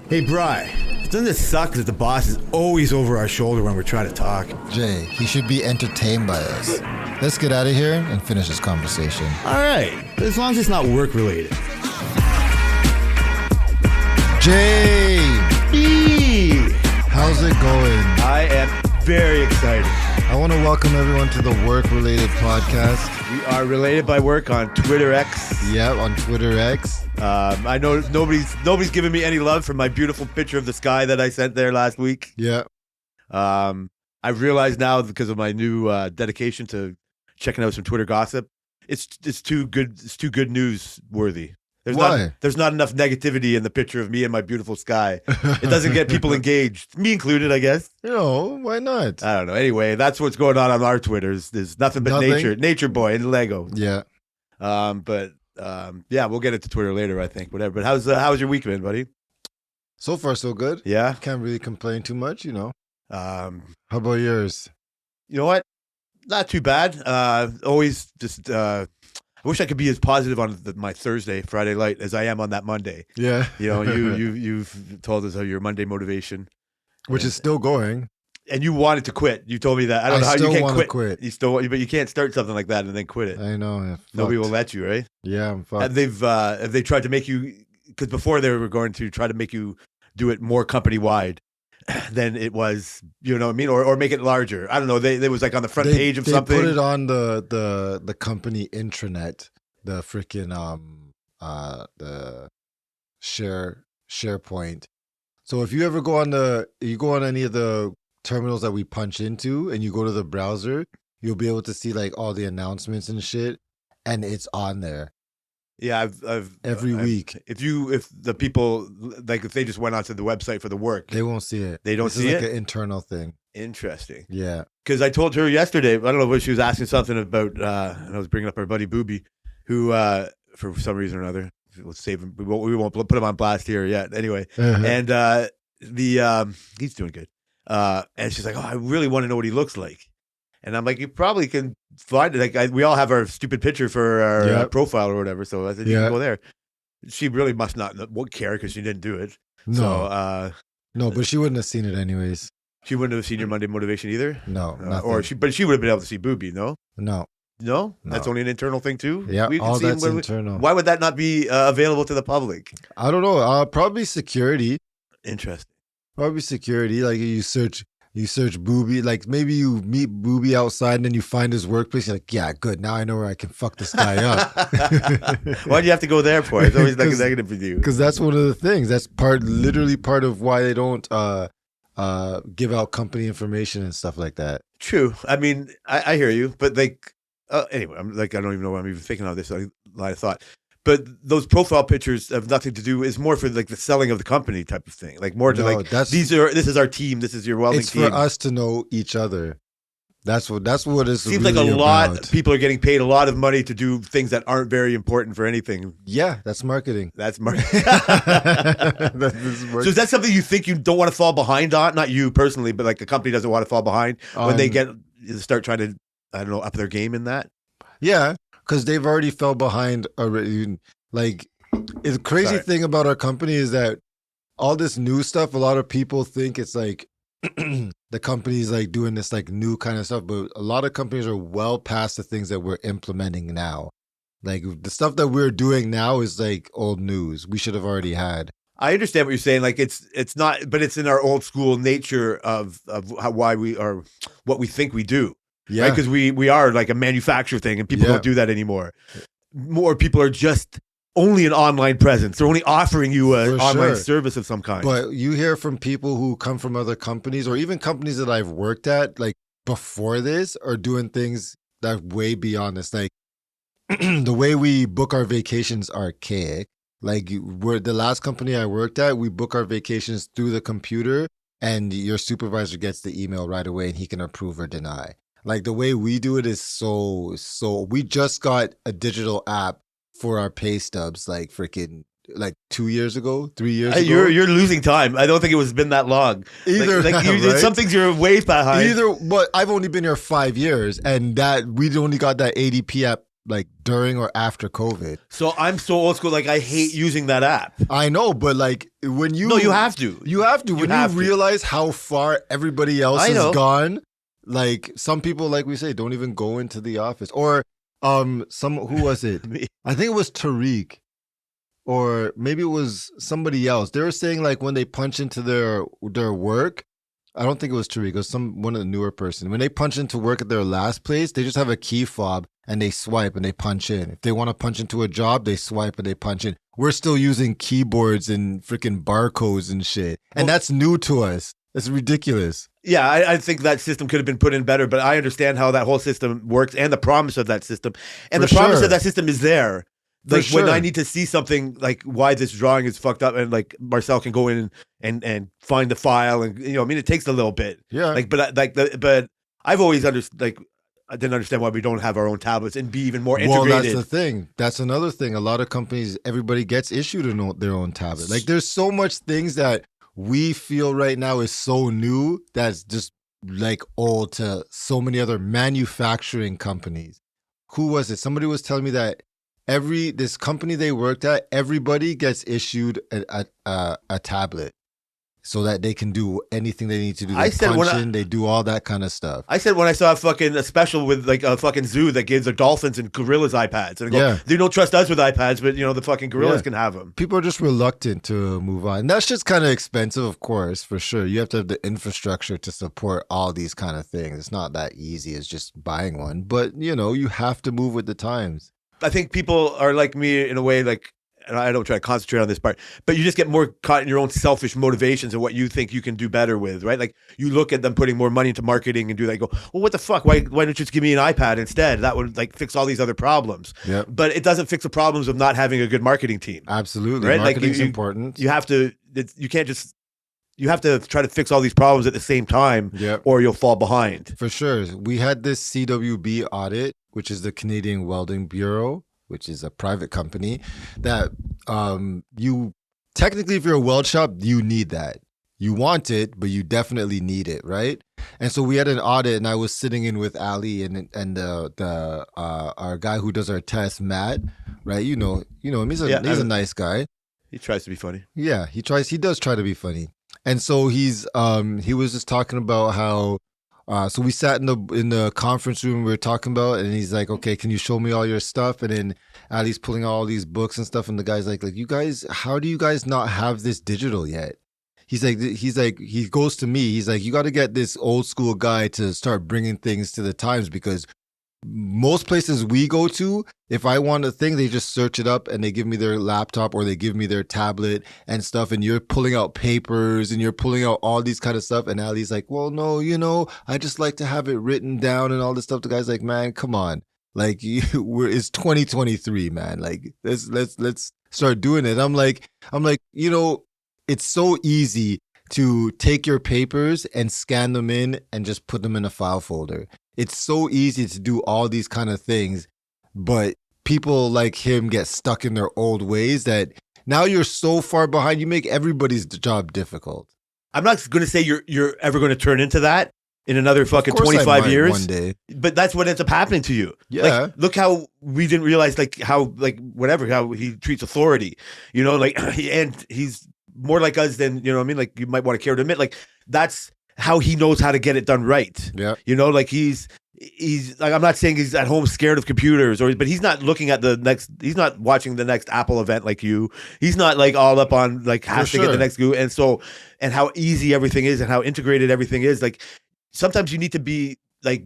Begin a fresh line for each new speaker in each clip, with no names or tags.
Hey, Bri, doesn't it suck that the boss is always over our shoulder when we're trying to talk?
Jay, he should be entertained by us. Let's get out of here and finish this conversation.
All right, as long as it's not work related.
Jay! How's it going?
I am very excited.
I want to welcome everyone to the work-related podcast.
We are related by work on Twitter X.
Yeah, on Twitter X.
I know nobody's giving me any love for my beautiful picture of the sky that I sent there last week.
Yeah.
I've realized now because of my new dedication to checking out some Twitter gossip, it's too good. It's too good news worthy.
Why?
There's not enough negativity in the picture of me and my beautiful sky. It doesn't get people engaged, me included, I guess.
Why not?
I don't know. Anyway, that's what's going on our Twitters. There's nothing but nature boy and Lego.
Yeah.
Yeah, we'll get into Twitter later, I think. Whatever. But how's your week been, buddy?
So far, so good.
Yeah.
Can't really complain too much,
How
about yours?
You know what? Not too bad. Always just. I wish I could be as positive on my Friday light as I am on that Monday.
Yeah.
You've told us how your Monday motivation,
which is still going.
And you wanted to quit. You told me that. I don't know how you can't
quit.
You still, but you can't start something like that and then quit it.
I know.
Nobody will let you, right?
Yeah, I'm fucked.
And have they tried to make you? Because before they were going to try to make you do it more company wide than it was. You know what I mean? Or make it larger. I don't know. They was like on the front page of something.
They put it on the company intranet. The freaking the SharePoint. So if you ever go on any of the terminals that we punch into and you go to the browser, you'll be able to see like all the announcements and shit, and it's on there.
Yeah,
every week.
If the people like if they just went onto the website for the work,
they won't see it.
They don't see it.
It's like an internal thing.
Interesting.
Yeah.
Because I told her yesterday, I don't know what she was asking something about, and I was bringing up our buddy Booby, who for some reason or another, we'll save him. We won't put him on blast here yet. Anyway, and he's doing good. And she's like, "Oh, I really want to know what he looks like." And I'm like, "You probably can find it. Like, we all have our stupid picture for our profile or whatever. So I said, you can go there." She really must not care because she didn't do it.
No, so, no, but she wouldn't have seen it anyways.
She wouldn't have seen your Monday motivation either.
No,
but she would have been able to see Booby.
No,
that's only an internal thing too.
Yeah, all that's internal.
Why would that not be available to the public?
I don't know. Probably security.
Interesting.
Probably security. Like you search Booby. Like maybe you meet Booby outside and then you find his workplace. You're like, yeah, good. Now I know where I can fuck this guy up.
Why do you have to go there for? It's always like a negative for you.
Because that's one of the things. That's literally part of why they don't give out company information and stuff like that.
True. I mean, I hear you, but like. Anyway, I'm like, I don't even know why I'm even thinking of this line of thought. But those profile pictures have nothing to do. Is more for like the selling of the company type of thing. Like more to this is our team. This is your welding team.
It's for us to know each other. That's what it's.
Seems
really
like a lot
about.
of people are getting paid a lot of money to do things that aren't very important for anything.
Yeah, that's marketing.
That's marketing. So is that something you think you don't want to fall behind on? Not you personally, but like the company doesn't want to fall behind when they start trying to. I don't know, up their game in that?
Yeah, because they've already fell behind already. Like, the crazy thing about our company is that all this new stuff, a lot of people think it's like the company's like doing this like new kind of stuff, but a lot of companies are well past the things that we're implementing now. Like, the stuff that we're doing now is like old news. We should have already had.
I understand what you're saying. Like it's not, but it's in our old school nature of why we are what we think we do. Yeah, right? Because we are like a manufacturer thing, and people don't do that anymore. More people are just only an online presence. They're only offering you an online service of some kind.
But you hear from people who come from other companies, or even companies that I've worked at, like before this, are doing things that are way beyond this. Like the way we book our vacations archaic. Like the last company I worked at, we book our vacations through the computer, and your supervisor gets the email right away, and he can approve or deny. Like the way we do it is so we just got a digital app for our pay stubs like freaking like 2 years ago, 3 years ago.
You're losing time. I don't think it was been that long.
Either
right? Some things you're way behind.
But I've only been here 5 years, and that we only got that ADP app like during or after COVID.
So I'm so old school. Like I hate using that app.
I know, but like when you
No, you have to.
You have to. When you realize how far everybody else has gone, like some people, like we say, don't even go into the office. Or who was it? I think it was Tariq. Or maybe it was somebody else. They were saying like when they punch into their work, I don't think it was Tariq. It was one of the newer person. When they punch into work at their last place, they just have a key fob and they swipe and they punch in. If they want to punch into a job, they swipe and they punch in. We're still using keyboards and freaking barcodes and shit. And that's new to us. It's ridiculous.
Yeah, I think that system could have been put in better, but I understand how that whole system works and the promise of that system. And the promise of that system is there. Like when I need to see something like why this drawing is fucked up, and like Marcel can go in and find the file, and I mean it takes a little bit.
Yeah.
Like but I've always understood, like I didn't understand why we don't have our own tablets and be even more integrated.
Well, that's the thing. That's another thing. A lot of companies, everybody gets issued their own tablet. Like there's so much things that we feel right now is so new that's just like old to so many other manufacturing companies. Who was it? Somebody was telling me that this company they worked at, everybody gets issued a tablet so that they can do anything they need to do. They punch in, they do all that kind of stuff.
I said when I saw a special with like a fucking zoo that gives the dolphins and gorillas iPads, and I go, they don't trust us with iPads, but the fucking gorillas can have them.
People are just reluctant to move on. And that's just kind of expensive, of course, for sure. You have to have the infrastructure to support all these kind of things. It's not that easy as just buying one, but you have to move with the times.
I think people are like me in a way, like, and I don't try to concentrate on this part, but you just get more caught in your own selfish motivations and what you think you can do better with, right? Like you look at them putting more money into marketing and do that, you go, well, what the fuck? Why don't you just give me an iPad instead? That would like fix all these other problems.
Yep.
But it doesn't fix the problems of not having a good marketing team.
Absolutely.
Right?
Marketing's important.
You have to, you have to try to fix all these problems at the same time, or you'll fall behind.
For sure. We had this CWB audit, which is the Canadian Welding Bureau, which is a private company that you technically, if you're a weld shop, you need that. You want it, but you definitely need it, right? And so we had an audit, and I was sitting in with Ali and our guy who does our tests, Matt, right? You know him. He's a nice guy.
He tries to be funny.
Yeah, he does try to be funny. And so he was just talking about how. So we sat in the conference room we were talking about, and he's like, okay, can you show me all your stuff? And then Ali's pulling out all these books and stuff, and the guy's like, you guys, how do you guys not have this digital yet? He's like, he goes to me, he's like, you got to get this old school guy to start bringing things to the times, because most places we go to, if I want a thing, they just search it up and they give me their laptop or they give me their tablet and stuff, and you're pulling out papers and you're pulling out all these kind of stuff. And Ali's like, well, no, I just like to have it written down and all this stuff. The guy's like, man, come on. Like it's 2023, man. Like let's start doing it. I'm like, it's so easy to take your papers and scan them in and just put them in a file folder. It's so easy to do all these kind of things, but people like him get stuck in their old ways that now you're so far behind, you make everybody's job difficult.
I'm not going to say you're ever going to turn into that in another fucking 25 years.
One day.
But that's what ends up happening to you.
Yeah.
Like, look how we didn't realize how he treats authority, and he's more like us than, like you might want to care to admit, like that's how he knows how to get it done right.
Yeah.
Like he's like, I'm not saying he's at home scared of computers but he's not looking at he's not watching the next Apple event like you. He's not like all up on like has to get the next Google. And how easy everything is and how integrated everything is. Like sometimes you need to be like,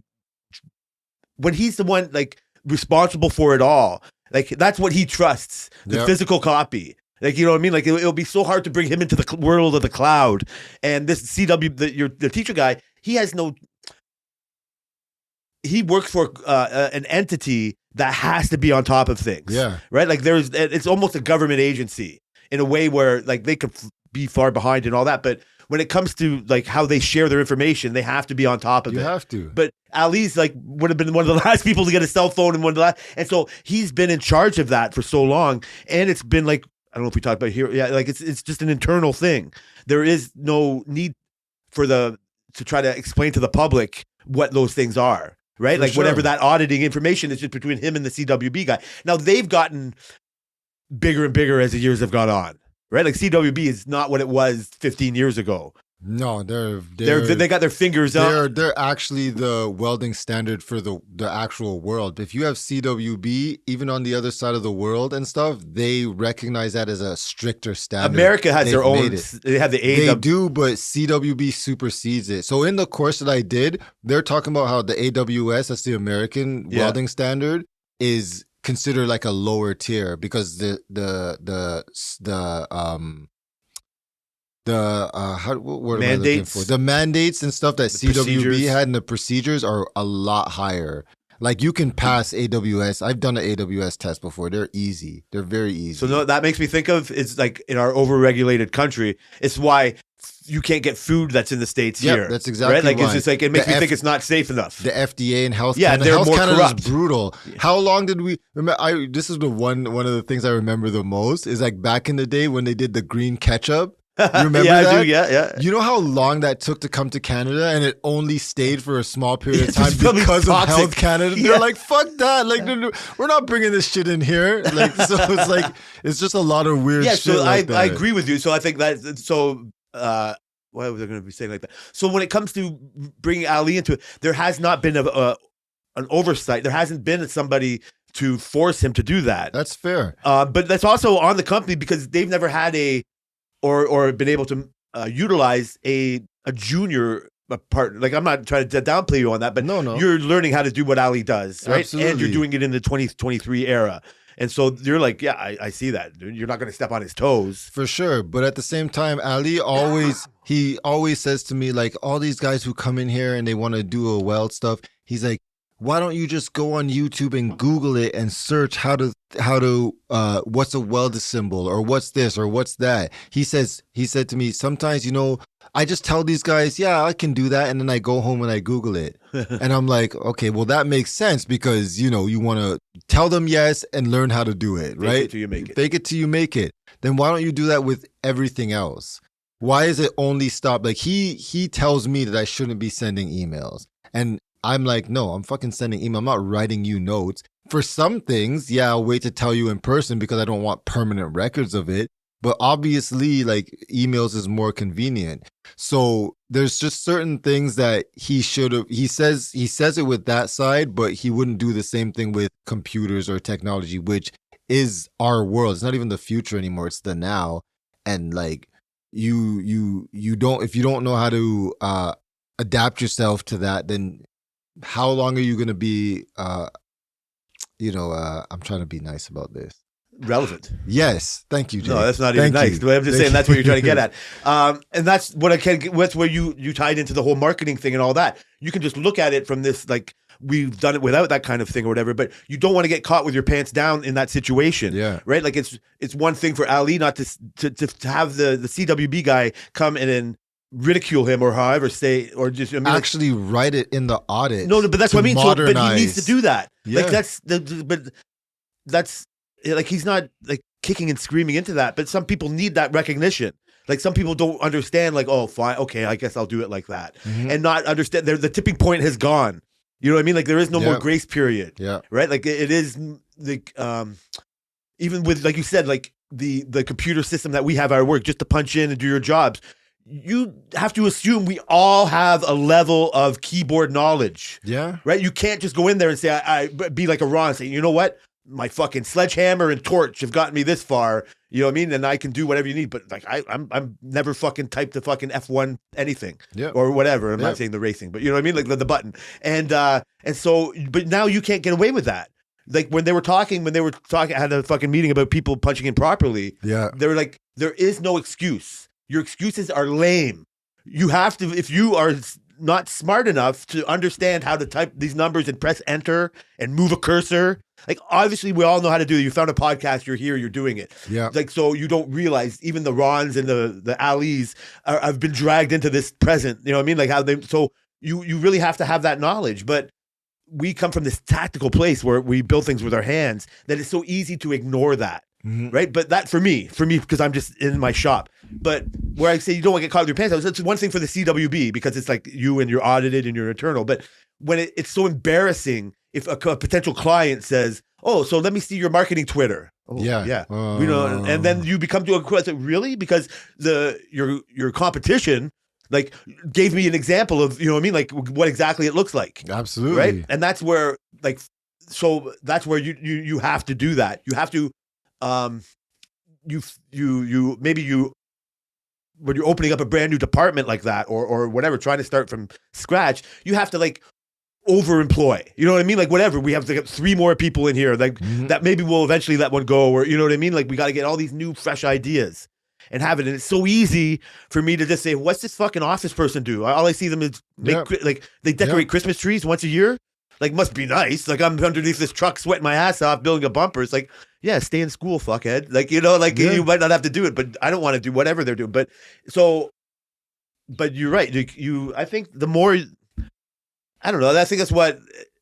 when he's the one like responsible for it all, like that's what he trusts, the physical copy. Like, you know what I mean? Like, it'll be so hard to bring him into the world of the cloud. And this CW, the teacher guy, he works for an entity that has to be on top of things.
Yeah.
Right? Like, it's almost a government agency in a way where, like, they could be far behind and all that. But when it comes to, like, how they share their information, they have to be on top of it.
You have to.
But Ali's, like, would have been one of the last people to get a cell phone and so he's been in charge of that for so long. And it's been, like, I don't know if we talked about it here. Yeah, like it's just an internal thing. There is no need to try to explain to the public what those things are, right?
For
Like
sure.
whatever that auditing information is just between him and the CWB guy. Now they've gotten bigger and bigger as the years have gone on, right? Like CWB is not what it was 15 years ago.
No,
They got their fingers up.
they're actually the welding standard for the actual world. If you have CWB, even on the other side of the world and stuff, they recognize that as a stricter standard.
America has their
They've
own.
made it.
They have the
They
AW.
do, but CWB supersedes it. So in the course that I did, they're talking about how the AWS, that's the American
Yeah.
welding standard, is considered like a lower tier because what word am I looking
Mandates.
for? The mandates and stuff that
The
CWB
procedures.
had and the procedures are a lot higher. Like you can pass AWS. I've done an AWS test before. They're easy. They're very easy.
So no, that makes me think of it's like in our overregulated country. It's why you can't get food that's in the States
Yep,
here.
that's exactly
right. Like
why.
it's just like it makes
The
me think it's not safe enough.
The FDA and Health
Yeah,
Canada.
they're
Health
more
Canada
corrupt.
is brutal. How long did we remember? This is one of the things I remember the most is like back in the day when they did the green ketchup. You remember
yeah,
that?
I do. Yeah.
You know how long that took to come to Canada, and it only stayed for a small period of
It's
time
probably
because of
toxic.
Health Canada.
Yeah.
They're like, "Fuck that! Like, no, we're not bringing this shit in here." Like, so it's like it's just a lot of weird.
Yeah.
shit
So
like that.
I agree with you. So I think that so. Why was I going to be saying like that? So when it comes to bringing Ali into it, there has not been an oversight. There hasn't been somebody to force him to do that.
That's fair.
But that's also on the company because they've never had or been able to utilize a junior partner. Like I'm not trying to downplay you on that, but
No.
you're learning how to do what Ali does, right? And you're
Absolutely.
doing it in the 2023 era. And so you're like, yeah, I see that. Dude. You're not going to step on his toes.
For sure. But at the same time, Ali always says to me, like, all these guys who come in here and they want to do a weld stuff, he's like, why don't you just go on YouTube and Google it and search how to what's a weld symbol or what's this or what's that? He said to me, sometimes, I just tell these guys, yeah, I can do that. And then I go home and I Google it. And I'm like, okay, well, that makes sense because, you want to tell them yes and learn how to do it, right?
Fake it till you make it.
Fake it till you make it. Then why don't you do that with everything else? Why is it only stop? Like he tells me that I shouldn't be sending emails. And I'm like, no, I'm fucking sending email. I'm not writing you notes. For some things, yeah, I'll wait to tell you in person because I don't want permanent records of it. But obviously, like emails is more convenient. So there's just certain things that he should have. He says it with that side, but he wouldn't do the same thing with computers or technology, which is our world. It's not even the future anymore. It's the now. And like you don't, if you don't know how to adapt yourself to that, then how long are you going to be? I'm trying to be nice about this.
Relevant.
Yes, thank you, Jay.
No, that's not even nice. I'm just saying that's what you're trying to get at. And that's what that's where you tied into the whole marketing thing and all that. You can just look at it from this, like, we've done it without that kind of thing or whatever, but you don't want to get caught with your pants down in that situation.
Yeah.
Right? Like it's one thing for Ali not to have the CWB guy come in and ridicule him or however say, or just
actually write it in the audit.
No, but that's what I mean. So, but he needs to do that.
Yeah.
Like that's like he's not like kicking and screaming into that. But some people need that recognition. Like some people don't understand. Like, oh, fine, okay, I guess I'll do it like that, and not understand. The tipping point has gone. You know what I mean? Like there is no more grace period.
Yeah.
Right. Like it is like even with, like you said, like the computer system that we have at our work, just to punch in and do your jobs. You have to assume we all have a level of keyboard knowledge.
Yeah.
Right? You can't just go in there and say, I be like a Ron and say, you know what? My fucking sledgehammer and torch have gotten me this far. You know what I mean? And I can do whatever you need. But like I'm never fucking typed the fucking F1 anything. Or whatever. I'm not saying the racing, but you know what I mean? Like the button. And so, but now you can't get away with that. Like when they were talking, I had a fucking meeting about people punching in properly.
Yeah.
They were like, there is no excuse. Your excuses are lame. You have to, if you are not smart enough to understand how to type these numbers and press enter and move a cursor, like obviously we all know how to do it. You found a podcast, you're here, you're doing it.
Yeah.
Like, so you don't realize even the Rons and the Alis have been dragged into this present. You know what I mean? Like how so you really have to have that knowledge. But we come from this tactical place where we build things with our hands that it's so easy to ignore that. Mm-hmm. Right. But that for me, because I'm just in my shop. But where I say you don't want to get caught with your pants out, it's one thing for the CWB because it's like you and you're audited and you're internal. But when it's so embarrassing if a potential client says, "Oh, so let me see your marketing Twitter." Oh, yeah. And then you become to a question, really? Because your competition like gave me an example of, you know what I mean? Like what exactly it looks like.
Absolutely.
Right. And that's where like, so that's where you have to do that. You have to, when you're opening up a brand new department like that or whatever, trying to start from scratch, you have to like overemploy. You know what I mean? Like whatever, we have to get 3 more people in here, like that maybe we'll eventually let one go, or you know what I mean? Like we got to get all these new fresh ideas and have it. And it's so easy for me to just say, what's this fucking office person do? All I see them is like they decorate Christmas trees once a year. Like must be nice. Like I'm underneath this truck sweating my ass off building a bumper. It's like, yeah, stay in school, fuckhead. Like, you know, like you might not have to do it, but I don't want to do whatever they're doing. But you're right. I think the more, I don't know. I think that's what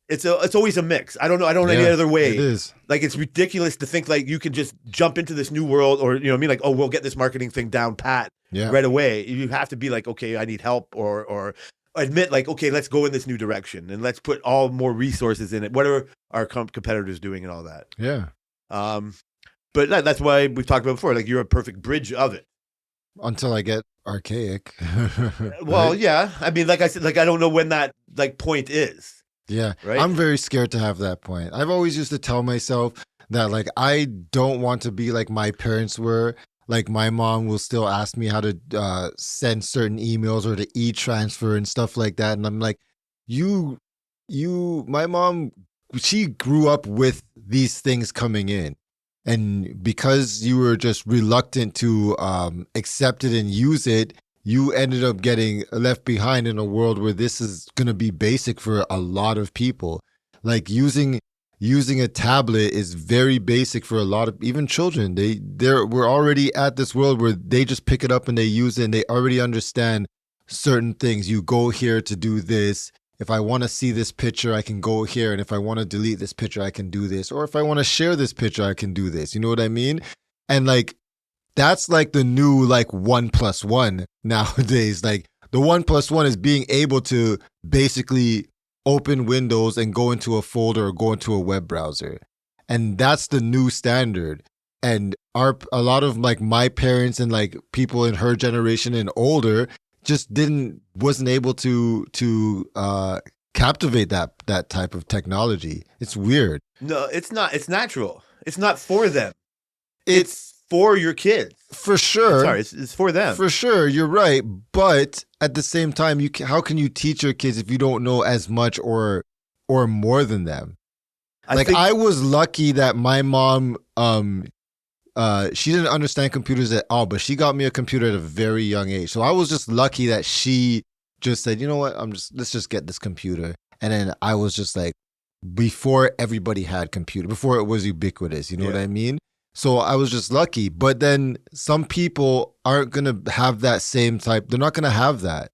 it's always a mix. I don't know. I don't know any other way.
It is.
Like it's ridiculous to think like you can just jump into this new world, or you know what I mean? Like, oh, we'll get this marketing thing down pat right away. You have to be like, okay, I need help, or admit like, okay, let's go in this new direction and let's put all more resources in it. What are our competitors doing and all that?
Yeah.
But that's why we've talked about before. Like you're a perfect bridge of it.
Until I get archaic.
Well,
right?
yeah. I mean, like I said, like I don't know when that like point is.
Yeah.
Right.
I'm very scared to have that point. I've always used to tell myself that like I don't want to be like my parents were. Like my mom will still ask me how to send certain emails or to e-transfer and stuff like that. And I'm like, my mom, she grew up with these things coming in. And because you were just reluctant to accept it and use it, you ended up getting left behind in a world where this is going to be basic for a lot of people. Like using a tablet is very basic for a lot of even children. We're already at this world where they just pick it up and they use it and they already understand certain things. You go here to do this. If I want to see this picture, I can go here. And if I want to delete this picture, I can do this. Or if I want to share this picture, I can do this. You know what I mean? And like, that's like the new like 1+1 nowadays. Like the 1+1 is being able to basically open Windows and go into a folder or go into a web browser. And that's the new standard. And a lot of like my parents and like people in her generation and older just wasn't able to captivate that type of technology. It's weird.
No, it's not. It's natural. It's not for them. It's for your kids.
For sure.
Sorry, it's for them.
For sure, you're right. But at the same time, how can you teach your kids if you don't know as much or more than them? I was lucky that my mom, she didn't understand computers at all, but she got me a computer at a very young age. So I was just lucky that she just said, you know what, let's just get this computer. And then I was just like, before everybody had computer, before it was ubiquitous, you know what I mean? So I was just lucky. But then some people aren't going to have that same type. They're not going to have that.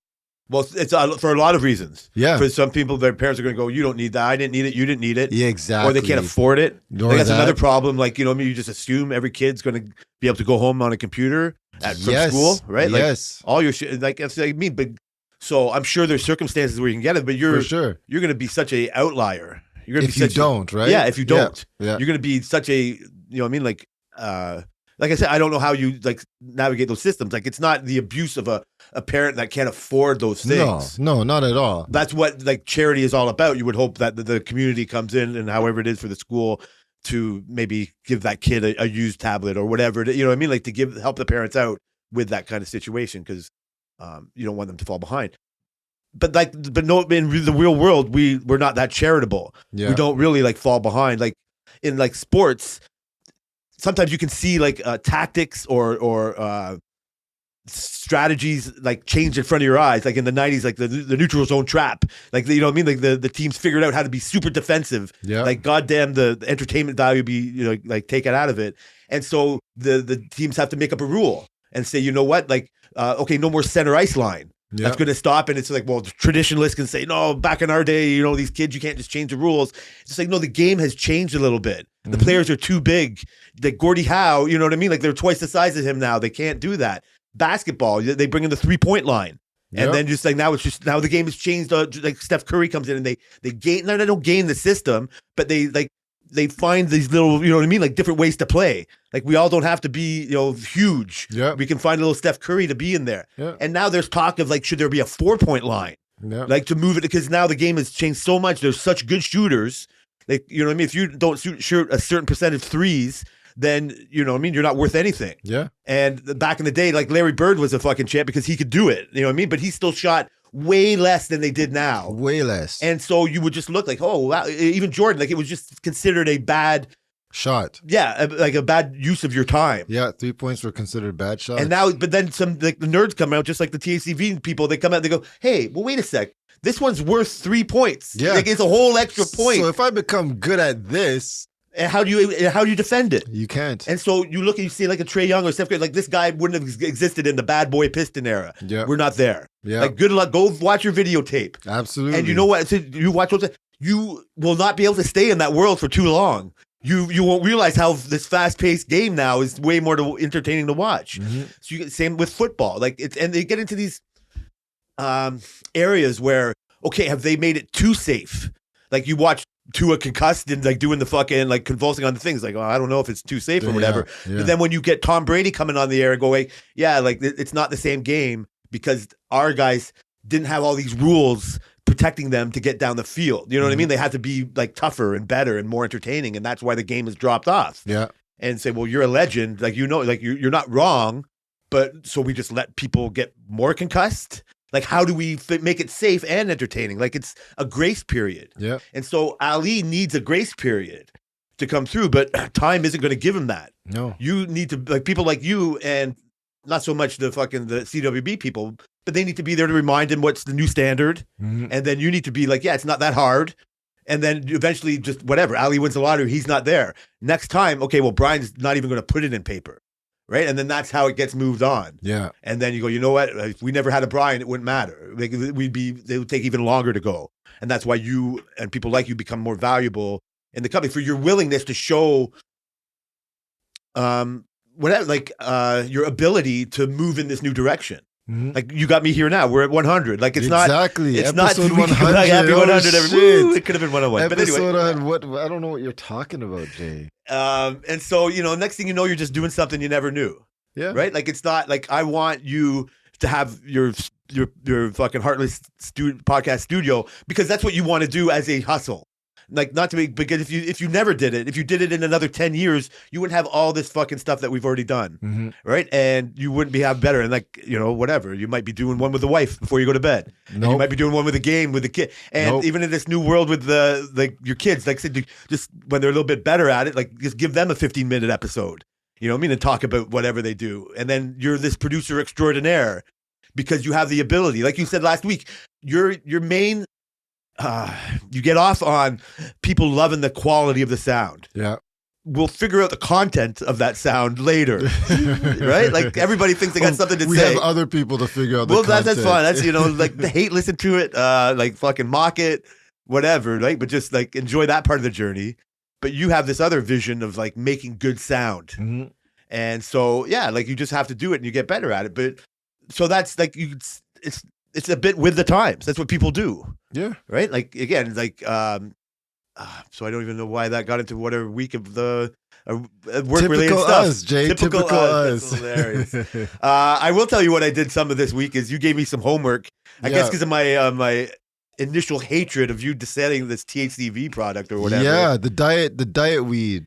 Well, it's for a lot of reasons.
Yeah.
For some people, their parents are going to go, you don't need that. I didn't need it. You didn't need it.
Yeah, exactly.
Or they can't afford it. Like that's another problem. Like, you know what I mean? You just assume every kid's going to be able to go home on a computer from school, right? Like,
yes.
All your shit. Like, that's what I mean. But so I'm sure there's circumstances where you can get it, but you're going to be such a outlier. You're going to be
if you don't, right?
Yeah, if you don't.
Yeah.
You're going to be such a, you know what I mean? Like I said, I don't know how you like navigate those systems. Like it's not the abuse of a parent that can't afford those things.
No, not at all.
That's what like charity is all about. You would hope that the community comes in and however it is for the school to maybe give that kid a used tablet or whatever. You know what I mean? Like to help the parents out with that kind of situation because you don't want them to fall behind. But no, in the real world, we're not that charitable.
Yeah.
We don't really like fall behind. Like in like sports, sometimes you can see like tactics or strategies like change in front of your eyes. Like in the 90s, like the neutral zone trap. Like you know what I mean? Like the teams figured out how to be super defensive.
Yeah.
Like goddamn, the entertainment value be like taken out of it. And so the teams have to make up a rule and say, you know what? Like okay, no more center ice line.
Yeah.
That's going to stop. And it's like, well, the traditionalists can say, no, back in our day, you know, these kids, you can't just change the rules. It's just like, no, the game has changed a little bit. The players are too big. Like Gordie Howe, you know what I mean? Like they're twice the size of him now. They can't do that. Basketball, they bring in the 3-point line. And then just like now the game has changed. Like Steph Curry comes in and they gain. No, they don't gain the system, but they find these little, you know what I mean, like different ways to play. Like we all don't have to be, huge.
Yeah.
We can find a little Steph Curry to be in there.
Yeah.
And now there's talk of like, should there be a 4-point line?
Yeah.
Like to move it, because now the game has changed so much. There's such good shooters. Like, you know what I mean? If you don't shoot a certain percentage threes, then, you know what I mean, you're not worth anything.
Yeah.
And back in the day, like Larry Bird was a fucking champ because he could do it. You know what I mean? But he still shot way less than they did now.
Way less.
And so you would just look like, oh, wow. Even Jordan, like it was just considered a bad
shot.
Yeah, like a bad use of your time.
Yeah, 3 points were considered bad shots.
And now, but then some, like the nerds come out, just like the THCV people, they come out and they go, hey, well, wait a sec. This one's worth 3 points.
Yeah.
Like it's a whole extra point.
So if I become good at this,
and how do you defend it?
You can't.
And so you look and you see like a Trae Young or Steph Curry, like this guy wouldn't have existed in the bad boy Piston era.
Yeah.
We're not there.
Yeah.
Like good luck. Go watch your videotape.
Absolutely.
And you know what? So you watch those, you will not be able to stay in that world for too long. You won't realize how this fast-paced game now is way more entertaining to watch.
Mm-hmm.
So you same with football. Like and they get into these areas where, okay, have they made it too safe? Like you watch Tua concussed and like doing the fucking like convulsing on the things, like, oh, I don't know if it's too safe or whatever.
Yeah.
But then when you get Tom Brady coming on the air and going, yeah, like it's not the same game because our guys didn't have all these rules protecting them to get down the field. You know what I mean? They had to be like tougher and better and more entertaining, and that's why the game has dropped off.
Yeah.
And say, well, you're a legend, like like you're not wrong, but so we just let people get more concussed. Like, how do we make it safe and entertaining? Like, it's a grace period.
Yeah.
And so Ali needs a grace period to come through, but time isn't going to give him that.
No.
You need to, like, people like you and not so much the CWB people, but they need to be there to remind him what's the new standard.
Mm-hmm.
And then you need to be like, yeah, it's not that hard. And then eventually just whatever. Ali wins the lottery. He's not there. Next time, okay, well, Brian's not even going to put it in paper. Right. And then that's how it gets moved on.
Yeah.
And then you go, you know what? If we never had a Brian, it wouldn't matter. Like, they would take even longer to go. And that's why you and people like you become more valuable in the company for your willingness to show your ability to move in this new direction. Mm-hmm. Like you got me here now. We're at 100. Like it's
exactly.
It's
episode
not
100.
Like happy 100.
Shit.
It could have been 101. But
episode
anyway,
what? I don't know what you're talking about, Jay.
And so podcast thing you know, you're just doing something you never knew.
Yeah.
Right. Like it's not like I want you to have your fucking Heartless podcast studio because that's what you want to do as a hustle. Like not to be, because if you never did it, if you did it in another 10 years, you wouldn't have all this fucking stuff that we've already done. Mm-hmm. Right. And you wouldn't have better. And like, whatever, you might be doing one with the wife before you go to bed. Nope. And you might be doing one with a game with the kid. And even in this new world with your kids, like I said, just when they're a little bit better at it, like just give them a 15-minute episode, you know what I mean? And talk about whatever they do. And then you're this producer extraordinaire because you have the ability, like you said last week, your main, you get off on people loving the quality of the sound.
Yeah.
We'll figure out the content of that sound later. Right? Like everybody thinks they got something to say.
We have other people to figure out the content.
That's fine. That's, like the hate, listen to it, like fucking mock it, whatever, right? But just like enjoy that part of the journey. But you have this other vision of like making good sound. Mm-hmm. And so, yeah, like you just have to do it and you get better at it. But so that's like, it's a bit with the times. That's what people do.
Yeah.
Right. Like again, like so I don't even know why that got into whatever week of the work related stuff.
Us, Jay. Typical us.
That's hilarious. I will tell you what I did some of this week is you gave me some homework. I guess because of my initial hatred of you selling this THCV product or whatever.
Yeah, the diet weed.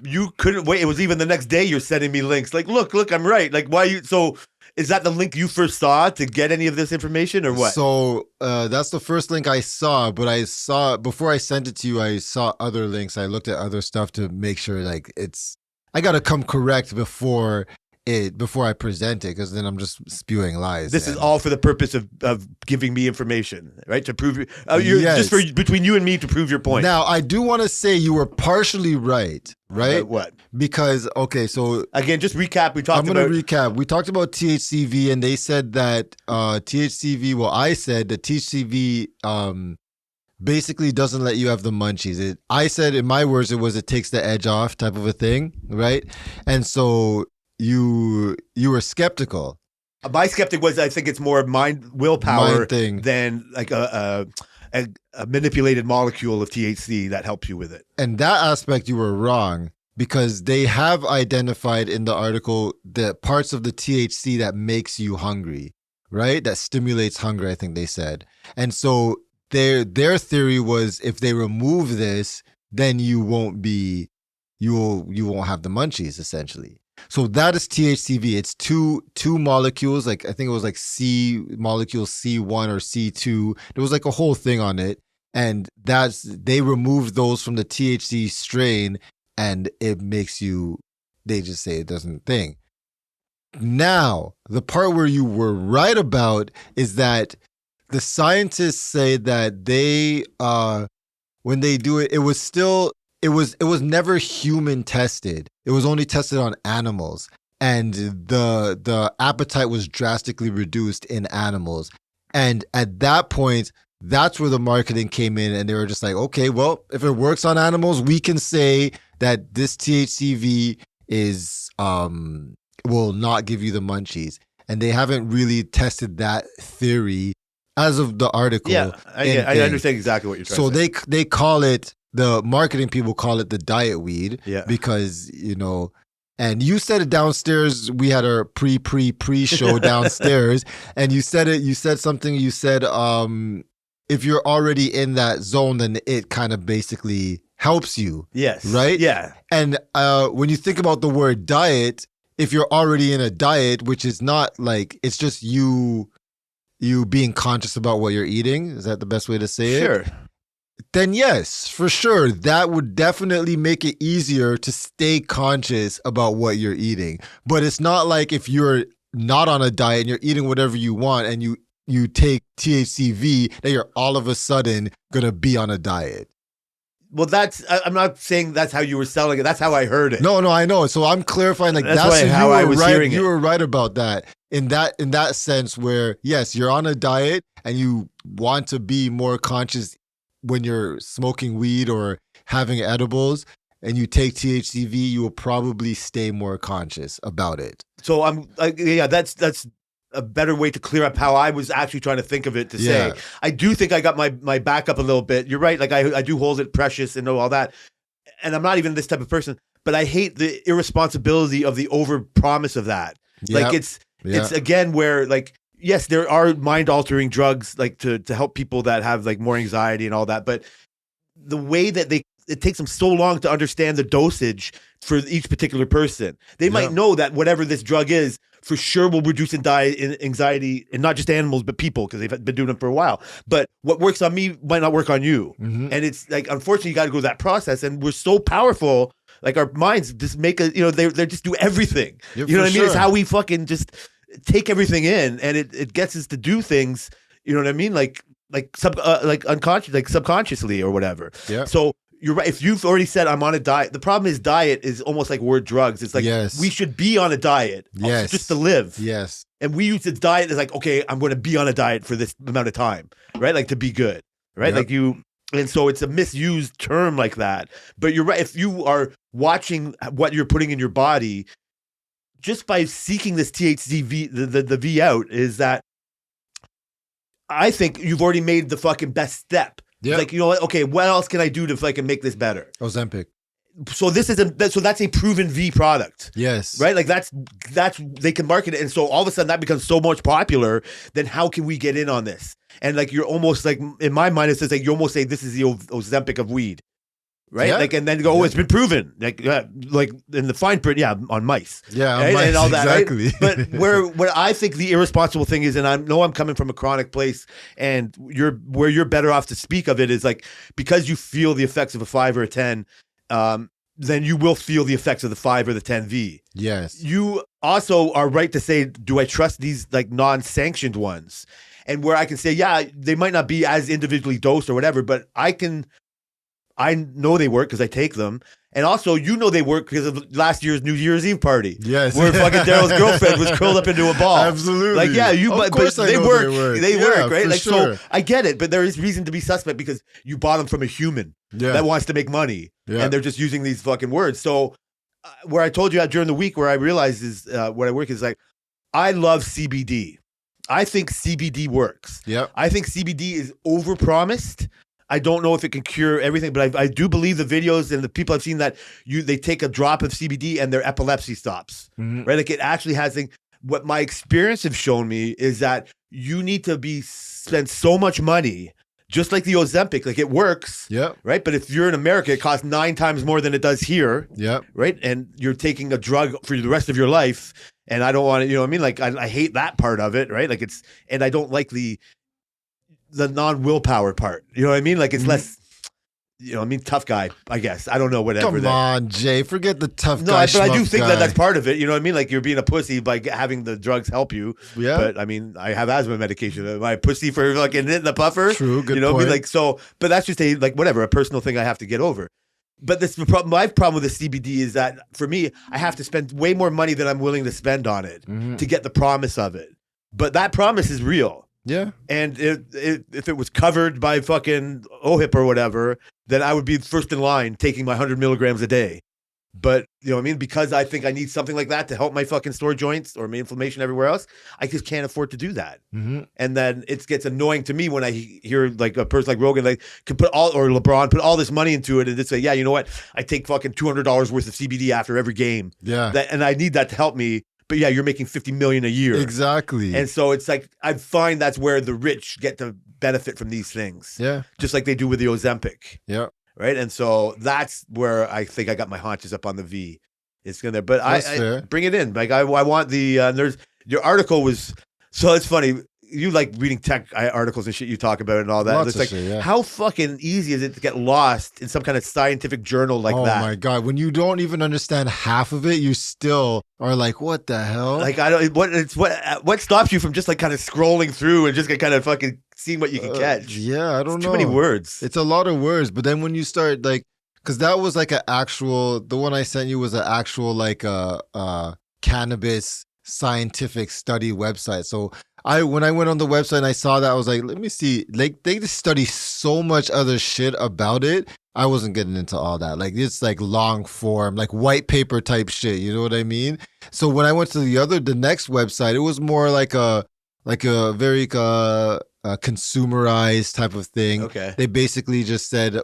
You couldn't wait. It was even the next day you're sending me links. Like, look, I'm right. Like, why you so? Is that the link you first saw to get any of this information or what?
So that's the first link I saw, but I saw before I sent it to you, I saw other links. I looked at other stuff to make sure like I got to come correct before I present it because then I'm just spewing lies.
This is all for the purpose of giving me information, right? To prove just for between you and me to prove your point.
Now, I do want to say you were partially right?
What?
Because, okay, so...
Again, just recap.
I'm going to recap. We talked about THCV, and they said that THCV... Well, I said that THCV basically doesn't let you have the munchies. I said, in my words, it takes the edge off type of a thing, right? And so you were skeptical.
My skeptic was, I think it's more willpower
Mind thing.
than like a manipulated molecule of THC that helps you with it.
And that aspect you were wrong, because they have identified in the article the parts of the THC that makes you hungry, right? That stimulates hunger, I think they said. And so their theory was, if they remove this, then you won't have the munchies, essentially. So that is THCV. It's two molecules, like I think it was like molecule C1 or C2. There was like a whole thing on it. And they removed those from the THC strain, and it makes you, they just say it doesn't thing. Now, the part where you were right about is that the scientists say that they, when they do it, it was never human tested. It was only tested on animals, and the appetite was drastically reduced in animals. And at that point, that's where the marketing came in, and they were just like, okay, well, if it works on animals, we can say that this THCV is will not give you the munchies. And they haven't really tested that theory as of the article.
Yeah, I understand exactly what you're trying to say.
So they call it, the marketing people call it the diet weed,
because,
and you said it downstairs. We had our pre-show downstairs, and you said something, if you're already in that zone, then it kind of basically helps you.
Yes.
Right?
Yeah.
And when you think about the word diet, if you're already in a diet, which is not like, it's just you being conscious about what you're eating. Is that the best way to say it?
Sure.
Then yes, for sure, that would definitely make it easier to stay conscious about what you're eating. But it's not like if you're not on a diet and you're eating whatever you want and you take THCV, that you're all of a sudden going to be on a diet.
Well, I'm not saying that's how you were selling it. That's how I heard it.
No, I know. So I'm clarifying, like,
that's how I was hearing it.
You were right about that. In that sense where, yes, you're on a diet and you want to be more conscious when you're smoking weed or having edibles and you take THCV, you will probably stay more conscious about it.
So I'm like, that's a better way to clear up how I was actually trying to think of it, to say, I do think I got my back up a little bit. You're right. Like I do hold it precious and know all that. And I'm not even this type of person, but I hate the irresponsibility of the over promise of that. Like it's again, where like, yes, there are mind altering drugs like to help people that have like more anxiety and all that. But the way that it takes them so long to understand the dosage for each particular person. They might know that whatever this drug is, for sure will reduce anxiety in not just animals, but people, because they've been doing it for a while. But what works on me might not work on you. Mm-hmm. And it's like, unfortunately, you got to go through that process. And we're so powerful. Like our minds just make they just do everything. You know what I mean? It's how we fucking just take everything in, and it gets us to do things. You know what I mean? Like unconscious, like subconsciously or whatever. Yeah. So you're right. If you've already said I'm on a diet, the problem is diet is almost like word drugs. It's like we should be on a diet just to live.
Yes. And
we use the diet as like, okay, I'm going to be on a diet for this amount of time, right? Like to be good, right? Like and so it's a misused term like that. But you're right. If you are watching what you're putting in your body, just by seeking this THC the V out, is that I think you've already made the fucking best step. Yeah. Like, you know what? Okay, what else can I do to fucking make this better?
Ozempic.
So that's a proven V product.
Yes.
Right? Like that's they can market it. And so all of a sudden that becomes so much popular, then how can we get in on this? And like you're almost like, in my mind, it says like you almost say this is the Ozempic of weed. Right? Yeah. Like, and then go, it's been proven. Like in the fine print, on mice.
Yeah,
right?
On mice,
and all that,
exactly.
Right? But where I think the irresponsible thing is, and I know I'm coming from a chronic place, and where you're better off to speak of it is like, because you feel the effects of a 5 or a 10, then you will feel the effects of the 5 or the 10V.
Yes.
You also are right to say, do I trust these like non-sanctioned ones? And where I can say, they might not be as individually dosed or whatever, but I know they work because I take them. And also, they work because of last year's New Year's Eve party.
Yes.
Where fucking Daryl's girlfriend was curled up into a ball.
Absolutely.
Like, but they work. They work, right? Like,
sure.
So I get it, but there is reason to be suspect because you bought them from a human that wants to make money. Yeah. And they're just using these fucking words. So where I told you during the week where I realized is where I work is like, I love CBD. I think CBD works.
Yep.
I think CBD is overpromised. I don't know if it can cure everything, but I do believe the videos and the people I've seen that they take a drop of CBD and their epilepsy stops, right? Like it actually has things. What my experience have shown me is that you need to spend so much money, just like the Ozempic, like it works, right? But if you're in America, it costs 9 times more than it does here, right? And you're taking a drug for the rest of your life, and I don't want to, you know what I mean? Like I hate that part of it, right? Like and I don't like the non-willpower part. You know what I mean? Like it's less, you know what I mean? Tough guy, I guess. I don't know, whatever.
Come on, Jay. Forget the tough guy.
No, but I do think that that's part of it. You know what I mean? Like you're being a pussy by having the drugs help you.
Yeah.
But I mean, I have asthma medication. Am I a pussy for fucking hitting the puffer?
True, good
You know what I
point.
mean? Like so, but that's just whatever, a personal thing I have to get over. But this the problem. My problem with the CBD is that for me, I have to spend way more money than I'm willing to spend on it to get the promise of it. But that promise is real.
Yeah.
And if it was covered by fucking OHIP or whatever, then I would be first in line taking my 100 milligrams a day. But, you know what I mean? Because I think I need something like that to help my fucking sore joints or my inflammation everywhere else, I just can't afford to do that. And then it gets annoying to me when I hear like a person like Rogan, like could or LeBron, put all this money into it and just say, yeah, you know what? I take fucking $200 worth of CBD after every game.
Yeah.
And I need that to help me. But yeah, you're making $50 million a year.
Exactly.
And so it's like, I find that's where the rich get to benefit from these things.
Yeah.
Just like they do with the Ozempic.
Yeah.
Right. And so that's where I think I got my haunches up on the V. It's gonna, but I bring it in. Like I want the, your article was, so it's funny. You like reading tech articles and shit you talk about and all that.
Lots
it's
of
like,
shit, yeah.
How fucking easy is it to get lost in some kind of scientific journal like that?
Oh my God. When you don't even understand half of it, you still are like, what the hell?
Like, I don't, what stops you from just like kind of scrolling through and just kind of fucking seeing what you can catch?
Yeah, I don't know.
Too many words.
It's a lot of words. But then when you start like, because that was like the one I sent you was an actual like cannabis scientific study website. So when I went on the website and I saw that, I was like, let me see. Like they just study so much other shit about it. I wasn't getting into all that. Like it's like long form, like white paper type shit. You know what I mean? So when I went to the next website, it was more like a very consumerized type of thing.
Okay.
They basically just said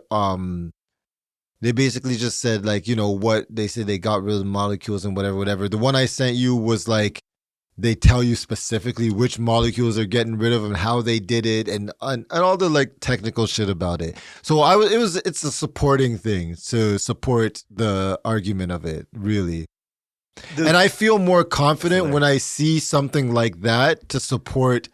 like, you know what, they said they got rid of the molecules and whatever. The one I sent you was like, they tell you specifically which molecules are getting rid of and how they did it and all the like technical shit about it. So it's a supporting thing to support the argument of it, really. And I feel more confident when I see something like that to support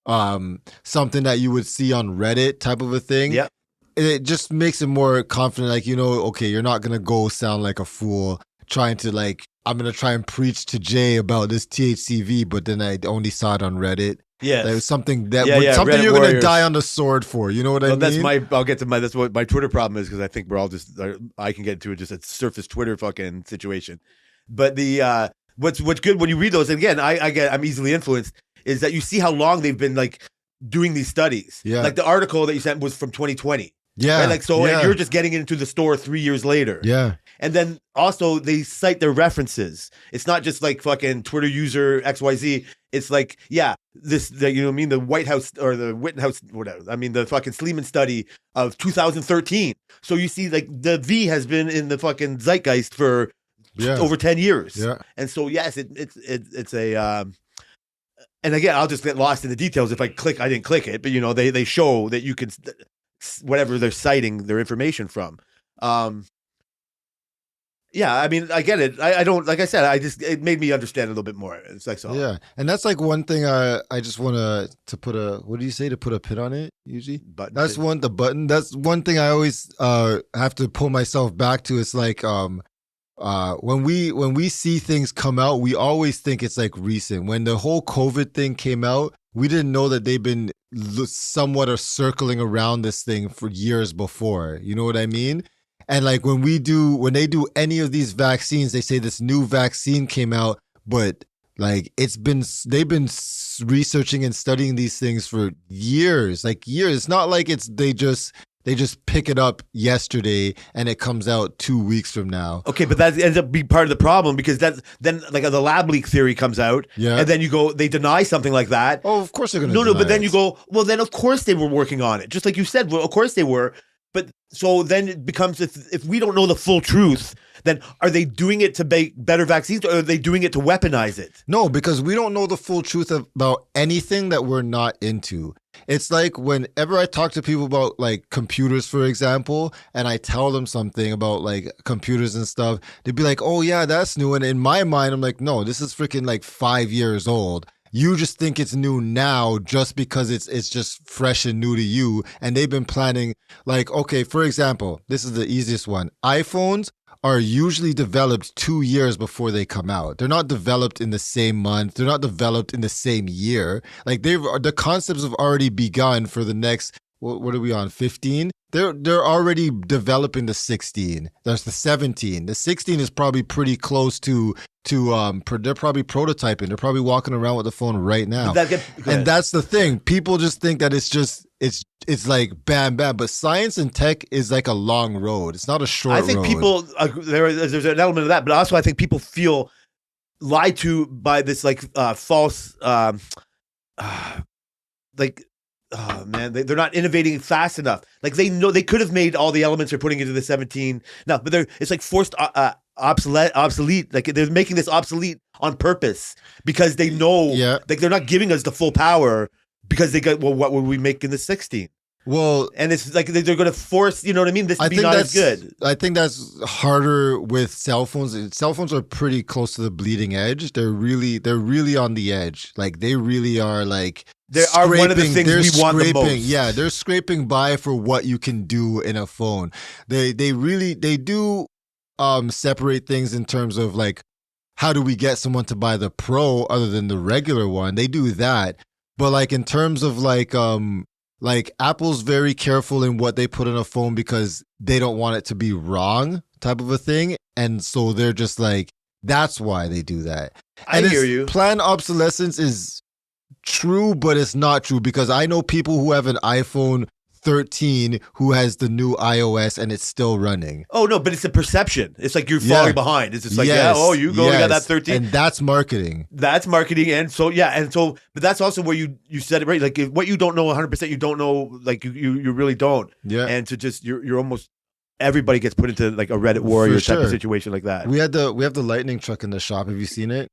something that you would see on Reddit type of a thing.
Yeah.
It just makes it more confident, like, you know, okay, you're not going to go sound like a fool trying to like, I'm going to try and preach to Jay about this THCV, but then I only saw it on Reddit. Yeah. It was something that something Reddit you're going to die on the sword for. You know what I mean?
That's what my Twitter problem is, because I think we're all just, I can get into it, just a surface Twitter fucking situation. But the, what's good when you read those, and again, I'm easily influenced, is that you see how long they've been like doing these studies.
Yeah.
Like the article that you sent was from 2020.
Yeah.
Right? Like, so and you're just getting into the store 3 years later.
Yeah.
And then also they cite their references. It's not just like fucking Twitter user XYZ. It's like, yeah, you know what I mean? The White House or the Whittenhouse, whatever. I mean, the fucking Sleeman study of 2013. So you see, like, the V has been in the fucking zeitgeist for over 10 years.
Yeah.
And so, yes, it's a, and again, I'll just get lost in the details if I didn't click it, but you know, they show that you can, whatever they're citing their information from. Yeah, I mean, I get it. I don't, like I said, it made me understand a little bit more. It's like, so.
Yeah. And that's like one thing I just want to put what do you say, to put a pin on it usually?
Button.
That's one thing I always have to pull myself back to. It's like, when we see things come out, we always think it's like recent. When the whole COVID thing came out, we didn't know that they've been somewhat or circling around this thing for years before. You know what I mean? And like when they do any of these vaccines, they say this new vaccine came out, but like they've been researching and studying these things for years, like years. It's not like they just They just pick it up yesterday and it comes out 2 weeks from now.
Okay, but that ends up being part of the problem because then like the lab leak theory comes out, and then you go, they deny something like that.
Oh, of course they're going to
No, but then you go, well, then of course they were working on it. Just like you said, well, of course they were. But so then it becomes, if we don't know the full truth, then are they doing it to make better vaccines, or are they doing it to weaponize it?
No, because we don't know the full truth about anything that we're not into. It's like whenever I talk to people about like computers, for example, and I tell them something about like computers and stuff, they'd be like, oh yeah, that's new. And in my mind, I'm like, no, this is freaking like 5 years old. You just think it's new now just because it's just fresh and new to you. And they've been planning, like, okay, for example, this is the easiest one. iPhones are usually developed 2 years before they come out. They're not developed in the same month. They're not developed in the same year. Like the concepts have already begun for the next, what are we on, 15? They're already developing the 16. There's the 17. The 16 is probably pretty close to they're probably prototyping. They're probably walking around with the phone right now. And that's the thing. People just think that it's like bam, bam. But science and tech is like a long road. It's not a short road.
I think people, there's an element of that, but also I think people feel lied to by this like false, like, oh man, they're not innovating fast enough. Like they know they could have made all the elements they're putting into the 17. No, but it's like forced obsolete. Like they're making this obsolete on purpose because they know, like they're not giving us the full power because they got, well, what would we make in the 16? Well, and it's like they're going to force, you know what I mean? This to be not as good.
I think that's harder with cell phones. Cell phones are pretty close to the bleeding edge. They're really on the edge. Like they really are like.
They are one of the things we want the most.
Yeah, they're scraping by for what you can do in a phone. They do separate things in terms of like, how do we get someone to buy the Pro other than the regular one? They do that. But like in terms of like Apple's very careful in what they put in a phone because they don't want it to be wrong type of a thing. And so they're just like, that's why they do that. And
I hear you.
Planned obsolescence is true, but it's not true because I know people who have an iPhone 13 who has the new iOS and it's still running.
Oh no, but it's a perception. It's like you're falling behind. It's just like, you go and got that 13.
And that's marketing.
That's marketing. And so, but that's also where you said it right. Like what you don't know 100%, you don't know, like you really don't.
Yeah.
And to just, you're almost, everybody gets put into like a Reddit warrior type of situation like that.
We have the Lightning truck in the shop. Have you seen it?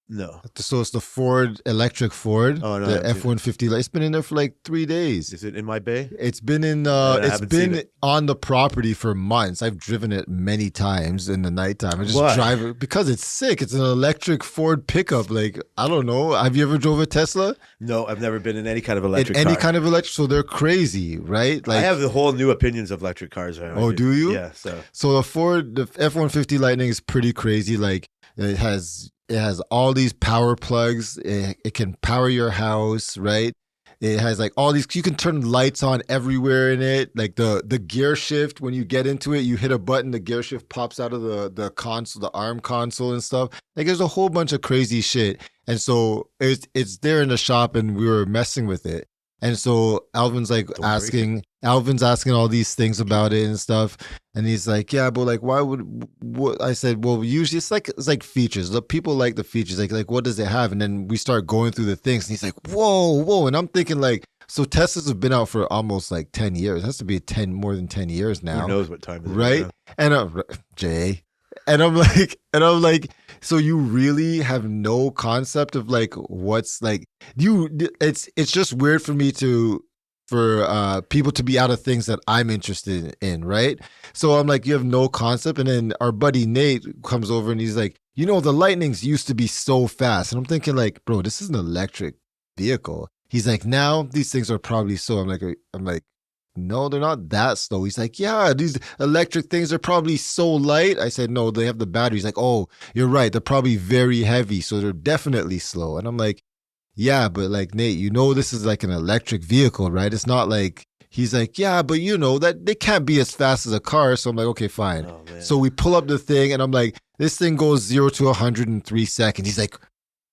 No.
So it's the Ford, electric Ford, the F-150. It's been in there for like 3 days.
Is it in my bay?
It's been in. It's been on the property for months. I've driven it many times in the nighttime. I just drive it because it's sick. It's an electric Ford pickup. Like I don't know. Have you ever drove a Tesla?
No, I've never been in any kind of electric.
Any kind of electric. So they're crazy, right? Like
I have the whole new opinions of electric cars. Right?
Oh, do you?
Yeah.
So the F-150 Lightning is pretty crazy. Like it has all these power plugs. It can power your house, right? It has like all these, you can turn lights on everywhere in it. Like the gear shift, when you get into it, you hit a button, the gear shift pops out of the console, the ARM console and stuff. Like there's a whole bunch of crazy shit. And so it's there in the shop and we were messing with it. And so Alvin's like asking all these things about it and stuff. And he's like, yeah, but like, why what? I said, well, usually it's like features. The people like the features. Like, what does it have? And then we start going through the things. And he's like, whoa. And I'm thinking like, so Teslas have been out for almost like 10 years. It has to be more than 10 years now.
Who knows what time it is?
Right? And Jay. And I'm like, so you really have no concept of like what's like it's just weird for me for people to be out of things that I'm interested in, right? So I'm like, you have no concept. And then our buddy Nate comes over and he's like, the Lightnings used to be so fast. And I'm thinking like, bro, this is an electric vehicle. He's like, now these things are probably so. I'm like, no, they're not that slow. He's like, yeah, these electric things are probably so light. I said, no, they have the batteries. Like, oh, you're right. They're probably very heavy. So they're definitely slow. And I'm like, yeah, but like, Nate, this is like an electric vehicle, right? It's not like, he's like, yeah, but that they can't be as fast as a car. So I'm like, okay, fine. Oh, so we pull up the thing and I'm like, this thing goes 0 to 100 in 3 seconds. He's like,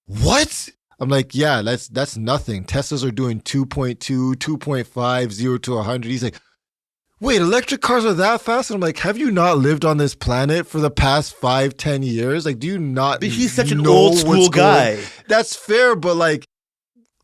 what? I'm like, yeah, that's nothing. Teslas are doing 2.2, 2.5, 0 to 100. He's like, wait, electric cars are that fast? And I'm like, have you not lived on this planet for the past 5-10 years? Like, do you not?
But he's such an
know
old
what's
school guy.
That's fair, but like,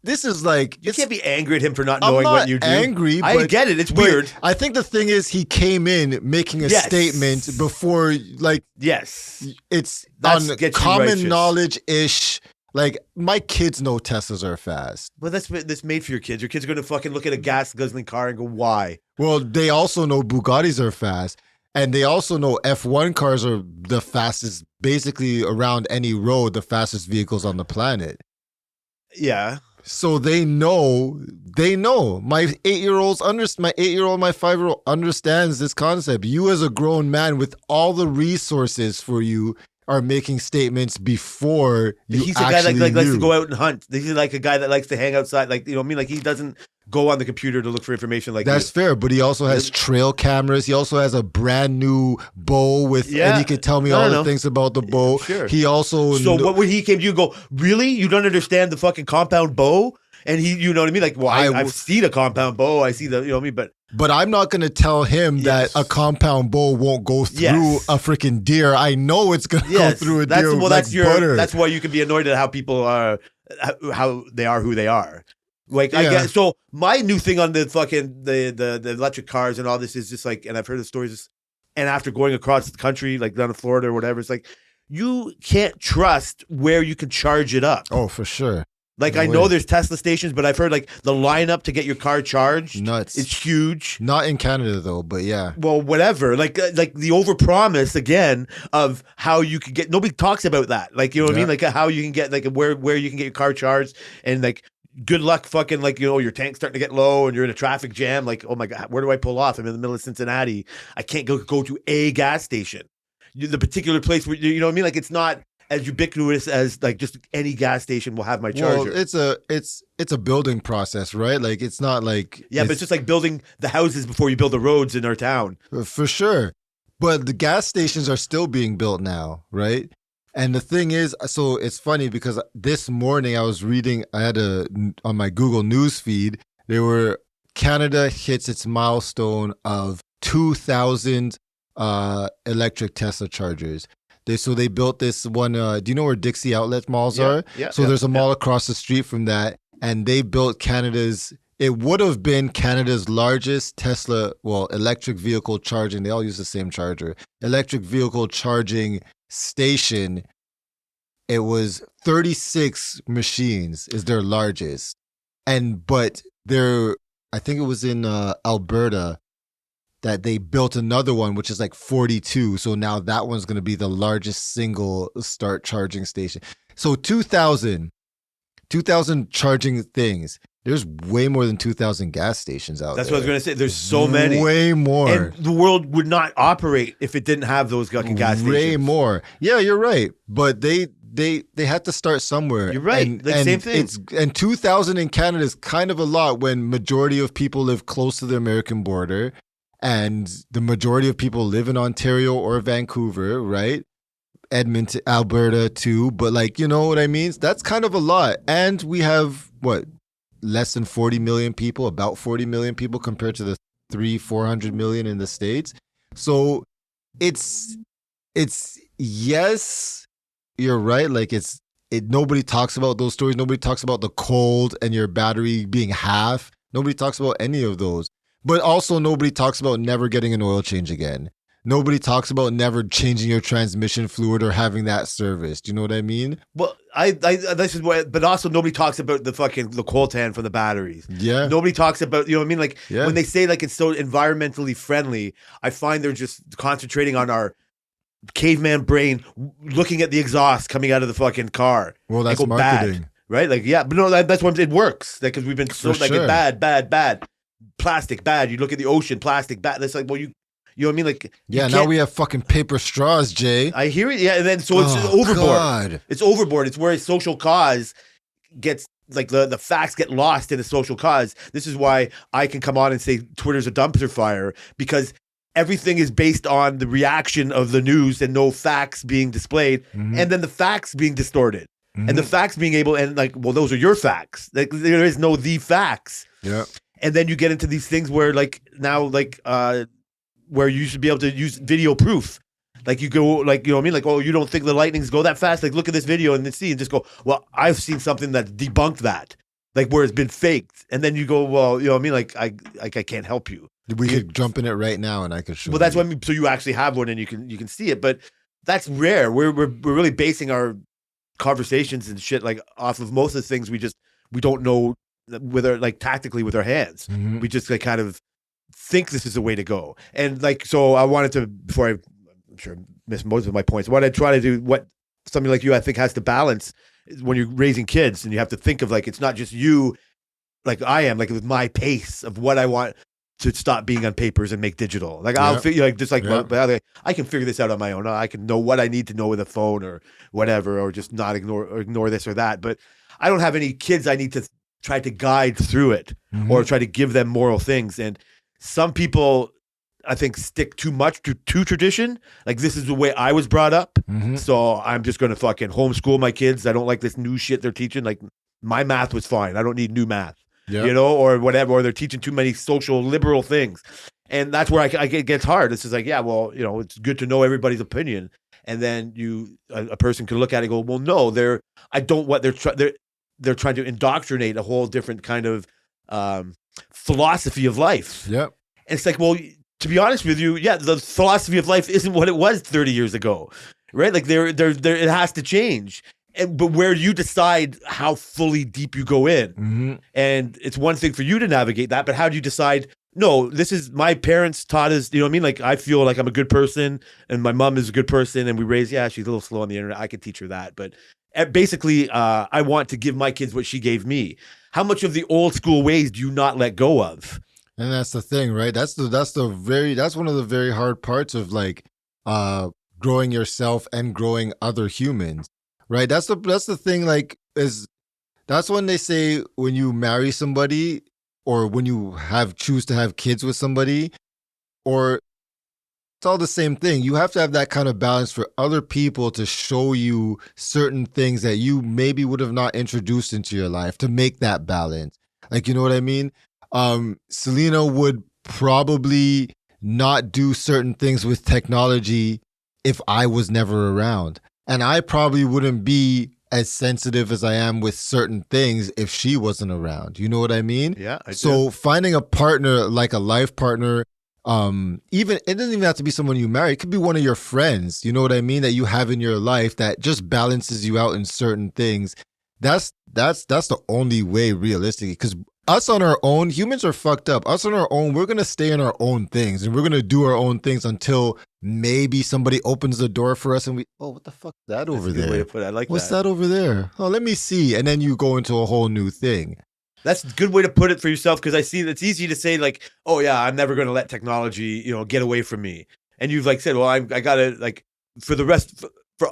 this is like
You can't be angry at him for not
I'm
knowing
not
what you do.
angry.
I
but-
get it. It's
but
weird.
I think the thing is, he came in making a
Yes.
statement before, like,
Yes.
it's
That's
on
gets you
common
righteous.
knowledge ish. Like, my kids know Teslas are fast.
But that's made for your kids. Your kids are going to fucking look at a gas guzzling car and go, why?
Well, they also know Bugattis are fast. And they also know F1 cars are the fastest, basically around any road, the fastest vehicles on the planet.
Yeah.
So they know. My 8-year-olds my 8-year-old, my 5-year-old understands this concept. You as a grown man with all the resources for you are making statements before you
He's a guy
actually
that likes to
knew.
go out and hunt. He's like a guy that likes to hang outside. Like, you know what I mean? Like, he doesn't go on the computer to look for information like
That's
you.
fair, but he also has trail cameras. He also has a brand new bow with,
Yeah.
and he could tell me
No,
all
no.
the things about the bow.
Sure.
He also
So what when he came to you and go, really? You don't understand the fucking compound bow? And he, you know what I mean? Like, well, I've seen a compound bow. I see the, you know what I mean? But
I'm not going to tell him
Yes.
that a compound bow won't go through
Yes.
a freaking deer. I know it's going to go
yes,
through a
that's,
deer
well,
like
that's your,
butter.
that's why you can be annoyed at how people are, how they are who they are. Like, I
Yeah.
guess, so my new thing on the fucking, the electric cars and all this is just like, and I've heard the stories, and after going across the country, like down to Florida or whatever, it's like, you can't trust where you can charge it up.
Oh, for sure.
Like,
No
I know
way.
there's Tesla stations, but I've heard like the lineup to get your car charged
Nuts.
is huge.
Not in Canada though, but yeah.
Well, whatever. Like the overpromise again of how you can get. Nobody talks about that. Like, you know what I mean?
Yeah.
Like how you can get like where you can get your car charged, and like good luck fucking like, you know, your tank's starting to get low and you're in a traffic jam. Like, oh my god, where do I pull off? I'm in the middle of Cincinnati. I can't go to a gas station. The particular place where, you know what I mean? Like, it's not as ubiquitous as like just any gas station will have my charger.
Well, it's a building process, right? Like, it's not like
Yeah, but it's just like building the houses before you build the roads in our town.
for sure. But the gas stations are still being built now, right? And the thing is, so it's funny because this morning I was reading, on my Google News feed, Canada hits its milestone of 2,000 electric Tesla chargers. They built this one. Do you know where Dixie Outlet malls are?
Yeah.
So there's a mall across the street from that, and they built it would have been Canada's largest Tesla, electric vehicle charging. They all use the same charger. Electric vehicle charging station. It was 36 machines is their largest. But I think it was in Alberta that they built another one, which is like 42. So now that one's going to be the largest single start charging station. So 2,000 charging things. There's way more than 2,000 gas stations out there.
That's what I was going to say. There's so many.
Way more.
And the world would not operate if it didn't have those fucking gas stations.
Way more. Yeah, you're right. But they had to start somewhere.
You're right.
And,
Like, same thing.
And 2,000 in Canada is kind of a lot when majority of people live close to the American border. And the majority of people live in Ontario or Vancouver, right? Edmonton, Alberta too. But like, you know what I mean? That's kind of a lot. And we have, less than 40 million people, about 40 million people compared to the 300-400 million in the States. So it's yes, you're right. Like nobody talks about those stories. Nobody talks about the cold and your battery being half. Nobody talks about any of those. But also nobody talks about never getting an oil change again. Nobody talks about never changing your transmission fluid or having that serviced. Do you know what I mean?
Well, this is what, but also nobody talks about the coltan from the batteries.
Yeah.
Nobody talks about, you know what I mean? Like,
Yeah.
when they say like it's so environmentally friendly, I find they're just concentrating on our caveman brain looking at the exhaust coming out of the fucking car.
Well, that's
and go
marketing.
bad, right? Like, yeah, but no, that's why it works. Because we've been so
For
like
sure.
bad. Plastic, bad. You look at the ocean, plastic, bad. That's like, well, you know what I mean? Like,
Yeah, now we have fucking paper straws, Jay.
I hear it. Yeah, and then so it's
Oh,
overboard.
God.
It's overboard. It's where a social cause gets like the facts get lost in a social cause. This is why I can come on and say Twitter's a dumpster fire, because everything is based on the reaction of the news and no facts being displayed,
Mhm.
and then the facts being distorted,
Mhm.
and the facts being able and like, well, those are your facts. Like, there is no the facts.
Yeah.
And then you get into these things where like now, like where you should be able to use video proof. Like you go, like, you know what I mean? Like, oh, you don't think the lightnings go that fast? Like, look at this video and then see and just go, well, I've seen something that debunked that, like where it's been faked. And then you go, well, you know what I mean? Like I can't help you.
We could jump in it right now and I could show.
Well, that's what I mean. So you actually have one and you can see it, but that's rare. We're really basing our conversations and shit like off of most of the things we don't know whether like tactically with our hands.
Mm-hmm.
We just like kind of think this is the way to go. And like, so I wanted to, before I'm sure I missed most of my points, what I try to do, what somebody like you, I think, has to balance is when you're raising kids and you have to think of like, it's not just you, like I am, like with my pace of what I want to stop being on papers and make digital. Like I'll figure, like just like I can figure this out on my own. I can know what I need to know with a phone or whatever, or just not ignore this or that. But I don't have any kids I need to try to guide through it or try to give them moral things. And some people, I think, stick too much to tradition. Like, this is the way I was brought up. So I'm just going to fucking homeschool my kids. I don't like this new shit they're teaching. Like, my math was fine. I don't need new math, you know, or whatever. Or they're teaching too many social liberal things. And that's where it gets hard. It's just like, yeah, well, you know, it's good to know everybody's opinion. And then a person can look at it and go, well, no, they're trying to indoctrinate a whole different kind of philosophy of life.
Yep.
And it's like, well, to be honest with you, yeah, the philosophy of life isn't what it was 30 years ago, right? Like it has to change. But where you decide how fully deep you go in. And it's one thing for you to navigate that, but how do you decide, no, this is my parents taught us, you know what I mean? Like, I feel like I'm a good person and my mom is a good person and we raise, yeah, she's a little slow on the internet. I could teach her that. But basically, I want to give my kids what she gave me. How much of the old school ways do you not let go of?
And that's the thing, right? That's one of the very hard parts of like growing yourself and growing other humans, right? That's the thing. Like, that's when they say when you marry somebody or when you choose to have kids with somebody, or it's all the same thing. You have to have that kind of balance for other people to show you certain things that you maybe would have not introduced into your life to make that balance. Like, you know what I mean? Selena would probably not do certain things with technology if I was never around. And I probably wouldn't be as sensitive as I am with certain things if she wasn't around. You know what I mean?
Yeah, I do.
So finding a partner, like a life partner, even it doesn't even have to be someone you marry. It could be one of your friends, you know what I mean, that you have in your life that just balances you out in certain things. That's the only way, realistically, because us on our own, humans are fucked up. Us on our own, we're going to stay in our own things and we're going to do our own things until maybe somebody opens the door for us and what the fuck is that over there?
That's a good way to put it. I like
What's that over there? Oh, let me see. And then you go into a whole new thing.
That's a good way to put it for yourself, because I see it's easy to say like, oh yeah, I'm never going to let technology, you know, get away from me. And you've like said, well, I got to like for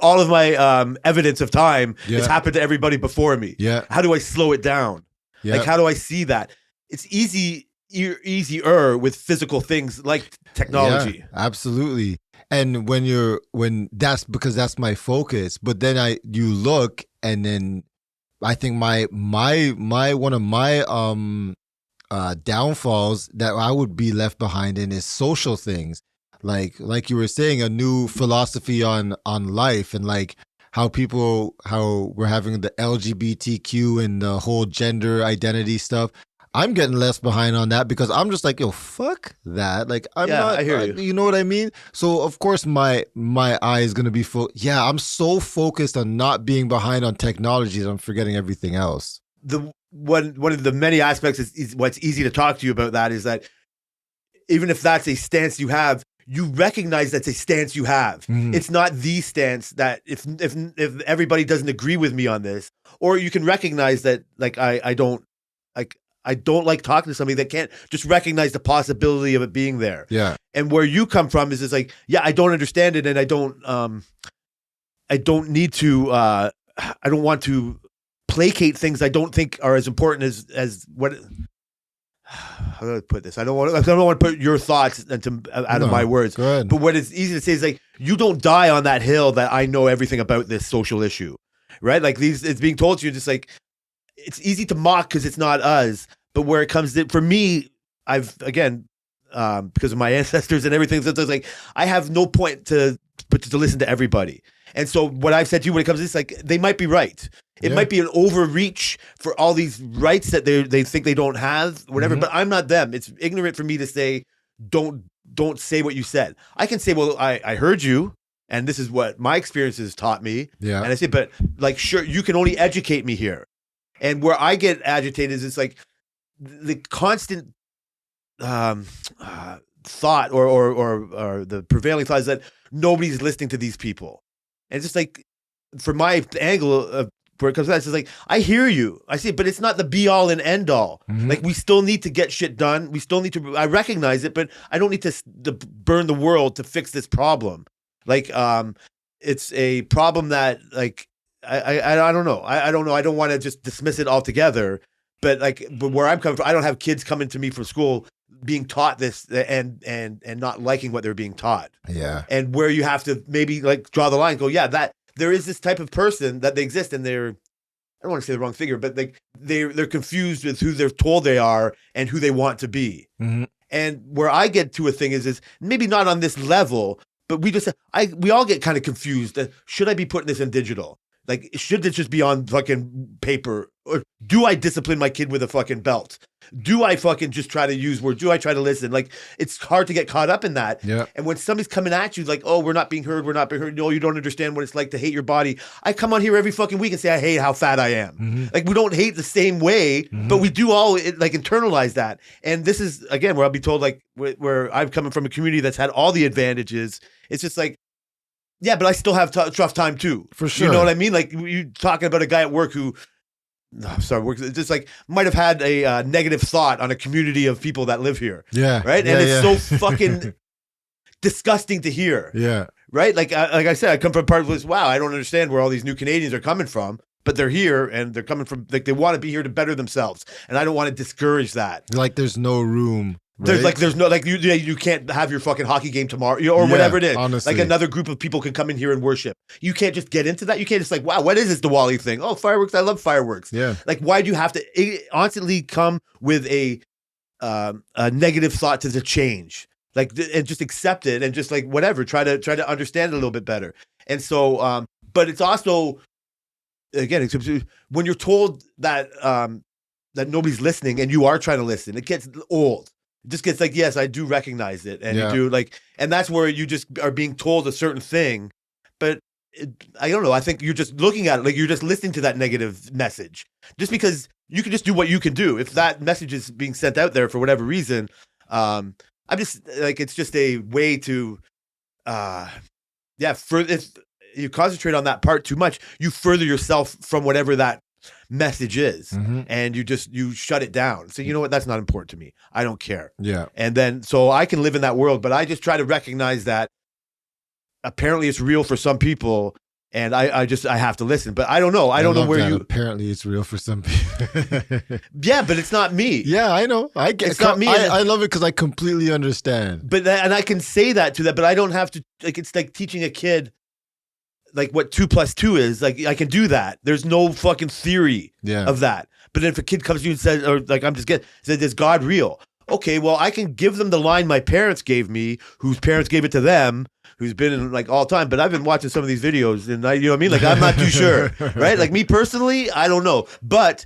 all of my evidence of time, it's happened to everybody before me.
Yeah.
How do I slow it down? Like, how do I see that? It's easier with physical things like technology.
Yeah, absolutely. And when that's because that's my focus. But then you look, and then I think my one of my downfalls that I would be left behind in is social things. Like you were saying, a new philosophy on life, and like how we're having the LGBTQ and the whole gender identity stuff. I'm getting less behind on that because I'm just like, yo, fuck that. Like, I'm not,
I hear you.
You know what I mean? So of course my eye is going to be full. Yeah, I'm so focused on not being behind on technology that I'm forgetting everything else.
One of the many aspects is what's easy to talk to you about that is that even if that's a stance you have, you recognize that's a stance you have. It's not the stance that if everybody doesn't agree with me on this, or you can recognize that like I don't like talking to somebody that can't just recognize the possibility of it being there.
Yeah.
And where you come from is like, yeah, I don't understand it, and I don't need to I don't want to placate things I don't think are as important as what. How do I put this? I don't want to put your thoughts out of my words.
Go ahead.
But what is easy to say is like, you don't die on that hill that I know everything about this social issue, right? Like it's being told to you, just like, it's easy to mock because it's not us. But where it comes to, for me, I've, again, because of my ancestors and everything, so it's like, I have no point to listen to everybody. And so what I've said to you when it comes to this, like, they might be right. It might be an overreach for all these rights that they think they don't have, whatever, but I'm not them. It's ignorant for me to say, don't say what you said. I can say, well, I heard you, and this is what my experiences taught me.
Yeah.
And I say, but like, sure, you can only educate me here. And where I get agitated is it's like the constant thought or the prevailing thought is that nobody's listening to these people. And it's just like, from my angle of where it comes to that, it's just like, I hear you. I see it, but it's not the be all and end all. Like, we still need to get shit done. We still need to, I recognize it, but I don't need to burn the world to fix this problem. Like, it's a problem that, like, I don't know. I don't know. I don't want to just dismiss it altogether. But where I'm coming from, I don't have kids coming to me from school being taught this and not liking what they're being taught.
Yeah.
And where you have to maybe like draw the line and go, yeah, that there is this type of person that they exist, and they're, I don't want to say the wrong figure, but they're confused with who they're told they are and who they want to be. And where I get to a thing is maybe not on this level, but we all get kind of confused. Should I be putting this in digital? Like, should this just be on fucking paper? Or do I discipline my kid with a fucking belt? Do I fucking just try to use words? Do I try to listen? Like, it's hard to get caught up in that.
Yeah.
And when somebody's coming at you like, oh, we're not being heard. No, you don't understand what it's like to hate your body. I come on here every fucking week and say, I hate how fat I am. Like, we don't hate the same way, but we do all like internalize that. And this is, again, where I'll be told, like, where I'm coming from a community that's had all the advantages. It's just like, yeah, but I still have tough time too.
For sure.
You know what I mean? Like, you talking about a guy at work who, just like might have had a negative thought on a community of people that live here.
Yeah.
Right. And it's so fucking disgusting to hear.
Yeah.
Right. Like I said, I come from part of this. Wow, I don't understand where all these new Canadians are coming from, but they're here and they're coming from, like, they want to be here to better themselves. And I don't want to discourage that.
Like, there's no room. Right?
There's no, like, you can't have your fucking hockey game tomorrow, or whatever it is.
Honestly.
Like, another group of people can come in here and worship. You can't just get into that. You can't just like, wow, what is this Diwali thing? Oh, fireworks. I love fireworks.
Yeah.
Like, why do you have to constantly come with a negative thought to the change? Like, and just accept it and just like, whatever, try to understand it a little bit better. And so, but it's also, again, when you're told that, that nobody's listening and you are trying to listen, it gets old. It just gets like, yes, I do recognize it. And you do, like, and that's where you just are being told a certain thing. But I don't know. I think you're just looking at it like you're just listening to that negative message. Just because you can just do what you can do. If that message is being sent out there for whatever reason, I'm just like, it's just a way to, if you concentrate on that part too much, you further yourself from whatever that message is, and you shut it down. So, you know what, that's not important to me. I don't care.
Yeah.
And then, so I can live in that world, but I just try to recognize that apparently it's real for some people, and I have to listen. But I don't know. I don't know where you.
Apparently, it's real for some people.
Yeah, but it's not me.
Yeah, I know. I get.
It's not me.
I love it because I completely understand.
But and I can say that to that, but I don't have to. Like, it's like teaching a kid, like, what 2 + 2 is. Like, I can do that. There's no fucking theory of that. But then if a kid comes to you and says, or like, I'm just getting, said, is God real? Okay, well, I can give them the line my parents gave me, whose parents gave it to them, who's been in, like, all time. But I've been watching some of these videos, and you know what I mean? Like, I'm not too sure, right? Like, me personally, I don't know. But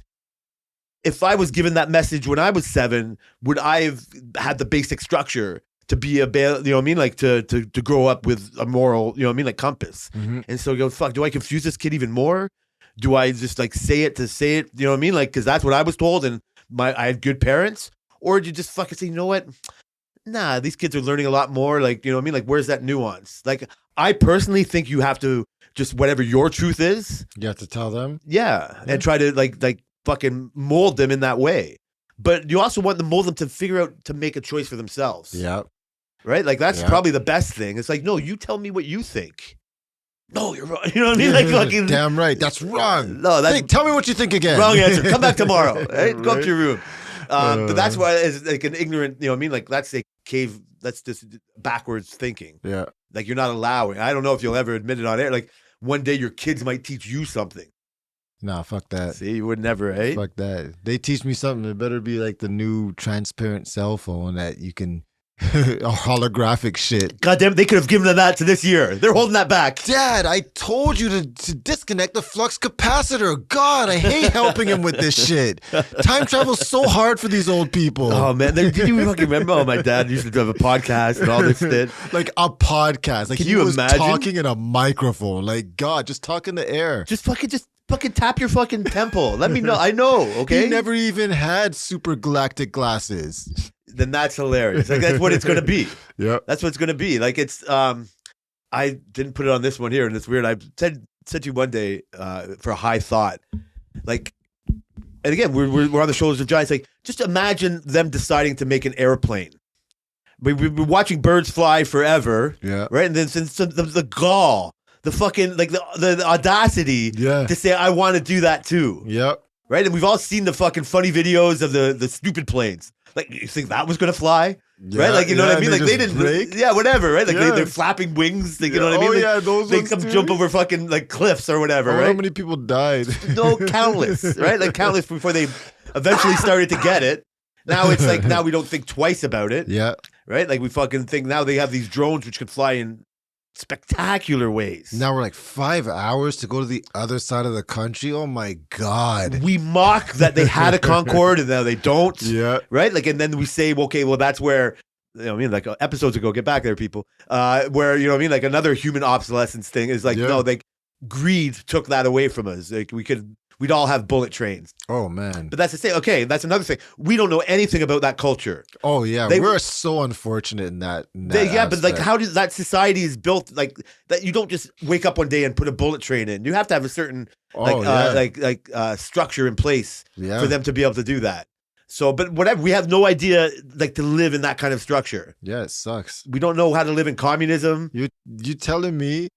if I was given that message when I was 7, would I have had the basic structure to be you know what I mean? Like, to grow up with a moral, you know what I mean? Like, compass. And so go, fuck, do I confuse this kid even more? Do I just like say it to say it? You know what I mean? Like, cause that's what I was told, and I had good parents. Or do you just fucking say, you know what? Nah, these kids are learning a lot more. Like, you know what I mean? Like, where's that nuance? Like, I personally think you have to just, whatever your truth is,
you have to tell them.
Yeah. And try to like fucking mold them in that way. But you also want to mold them to figure out to make a choice for themselves.
Yeah.
Right? Like, that's probably the best thing. It's like, no, you tell me what you think. No, you're wrong. You know what I mean? Like, fucking,
damn right. That's wrong.
No, that's
tell me what you think again.
Wrong answer. Come back tomorrow. Right? Go up to your room. But that's why it's like an ignorant, you know what I mean? Like, that's a cave. That's just backwards thinking.
Yeah.
Like, you're not allowing. I don't know if you'll ever admit it on air. Like, one day your kids might teach you something.
Nah, fuck that.
See, you would never, eh?
Fuck that. They teach me something. It better be like the new transparent cell phone that you can holographic shit.
Goddamn, they could have given them that to this year. They're holding that back.
Dad, I told you to disconnect the flux capacitor. God, I hate helping him with this shit. Time travel's so hard for these old people.
Oh man, did you fucking remember? Oh, my dad used to have a podcast and all this shit.
Like a podcast. Like
Can
he
you
was
imagine?
talking in a microphone. Like God, just talk in the air.
Just fucking tap your fucking temple. Let me know. I know. Okay.
He never even had super galactic glasses.
Then that's hilarious. Like that's what it's gonna be.
Yep.
That's what it's gonna be. Like it's I didn't put it on this one here, and it's weird. I said to you one day for a high thought, like, and again we're on the shoulders of giants. Like, just imagine them deciding to make an airplane. We've been watching birds fly forever,
Yeah.
right? And then since the gall, the fucking like the audacity
Yeah.
to say I want to do that too,
Yep.
right? And we've all seen the fucking funny videos of the stupid planes. Like, you think that was gonna fly?
Yeah,
Right, like, you know what I mean? Like, they
just
didn't
break.
yeah, whatever, right? Like,
Yeah.
they're flapping wings, like, you know what I mean?
Oh
Like,
yeah, those
they
ones
come
too.
jump over fucking like cliffs or whatever,
I wonder
right?
how many people died?
No, countless, right? Like countless before they eventually started to get it. Now it's like, now we don't think twice about it,
Yeah.
right? Like, we fucking think now they have these drones which can fly in spectacular ways.
Now we're like 5 hours to go to the other side of the country. Oh my God.
We mock that they had a Concorde and now they don't.
Yeah.
Right? Like, and then we say, well, okay, well, that's where, you know what I mean? Like, episodes ago, get back there, people. Where, you know what I mean? Like, another human obsolescence thing is like,
Yeah.
no, like, greed took that away from us. Like, we'd all have bullet trains.
Oh man.
But that's the thing. Okay, that's another thing. We don't know anything about that culture.
Oh yeah.
They-
We're so unfortunate in that.
Yeah, but like,
aspect.
how does that society is built? Like, that you don't just wake up one day and put a bullet train in. You have to have a certain
Oh, yeah.
structure in place
Yeah.
for them to be able to do that. So, but whatever, we have no idea like to live in that kind of structure.
Yeah, it sucks.
We don't know how to live in communism.
You telling me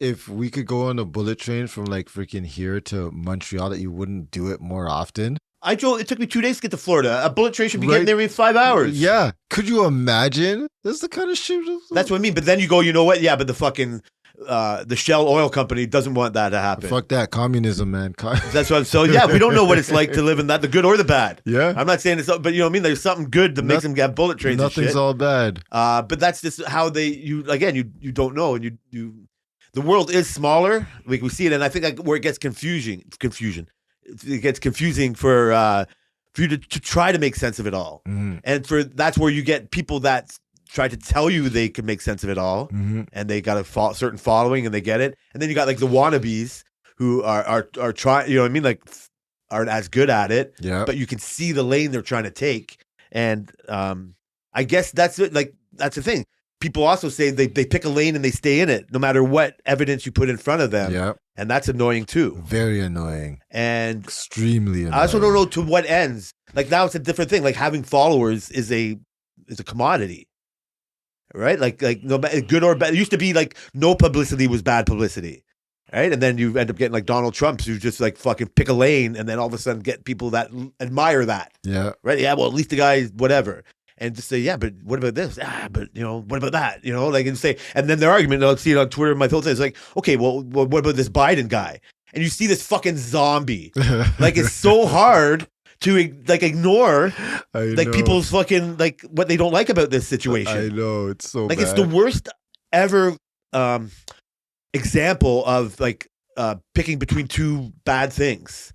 if we could go on a bullet train from like freaking here to Montreal that you wouldn't do it more often?
I drove. It took me 2 days to get to Florida. A bullet train should be
Right.
getting there in 5 hours.
Yeah. Could you imagine? That's the kind of shit.
That's what I mean. But then you go, you know what? Yeah, but the fucking the Shell Oil Company doesn't want that to happen.
Fuck that communism, man.
That's what. So yeah, we don't know what it's like to live in that, the good or the bad.
Yeah.
I'm not saying it's, but you know what I mean. There's something good that makes them get bullet trains.
Nothing's
and shit.
all bad.
But that's just how you don't know, and you the world is smaller. Like we see it, and I think like where it gets confusion. It gets confusing for you to try to make sense of it all,
Mhm.
and that's where you get people that try to tell you they can make sense of it all,
Mhm.
and they got a certain following, and they get it, and then you got like the wannabes who are trying, you know what I mean, like aren't as good at it,
Yeah.
but you can see the lane they're trying to take, and I guess that's it. Like that's the thing. People also say they pick a lane and they stay in it no matter what evidence you put in front of them,
Yeah.
and that's annoying too.
Very annoying.
And
Extremely annoying.
I also don't know to what ends. Like now it's a different thing. Like having followers is a commodity, right? Like no good or bad. It used to be like no publicity was bad publicity, right? And then you end up getting like Donald Trump, who just like fucking pick a lane, and then all of a sudden get people that admire that,
Yeah.
right? Yeah, well at least the guy whatever. And just say, yeah, but what about this? But you know, what about that? You know, like and say, and then their argument, I'll see it on Twitter. My filter is like, okay, well, what about this Biden guy? And you see this fucking zombie. Like it's so hard to like ignore
I
like
know.
people's fucking like what they don't like about this
I
situation.
know. It's so
Like
bad.
it's the worst ever example of like picking between two bad things.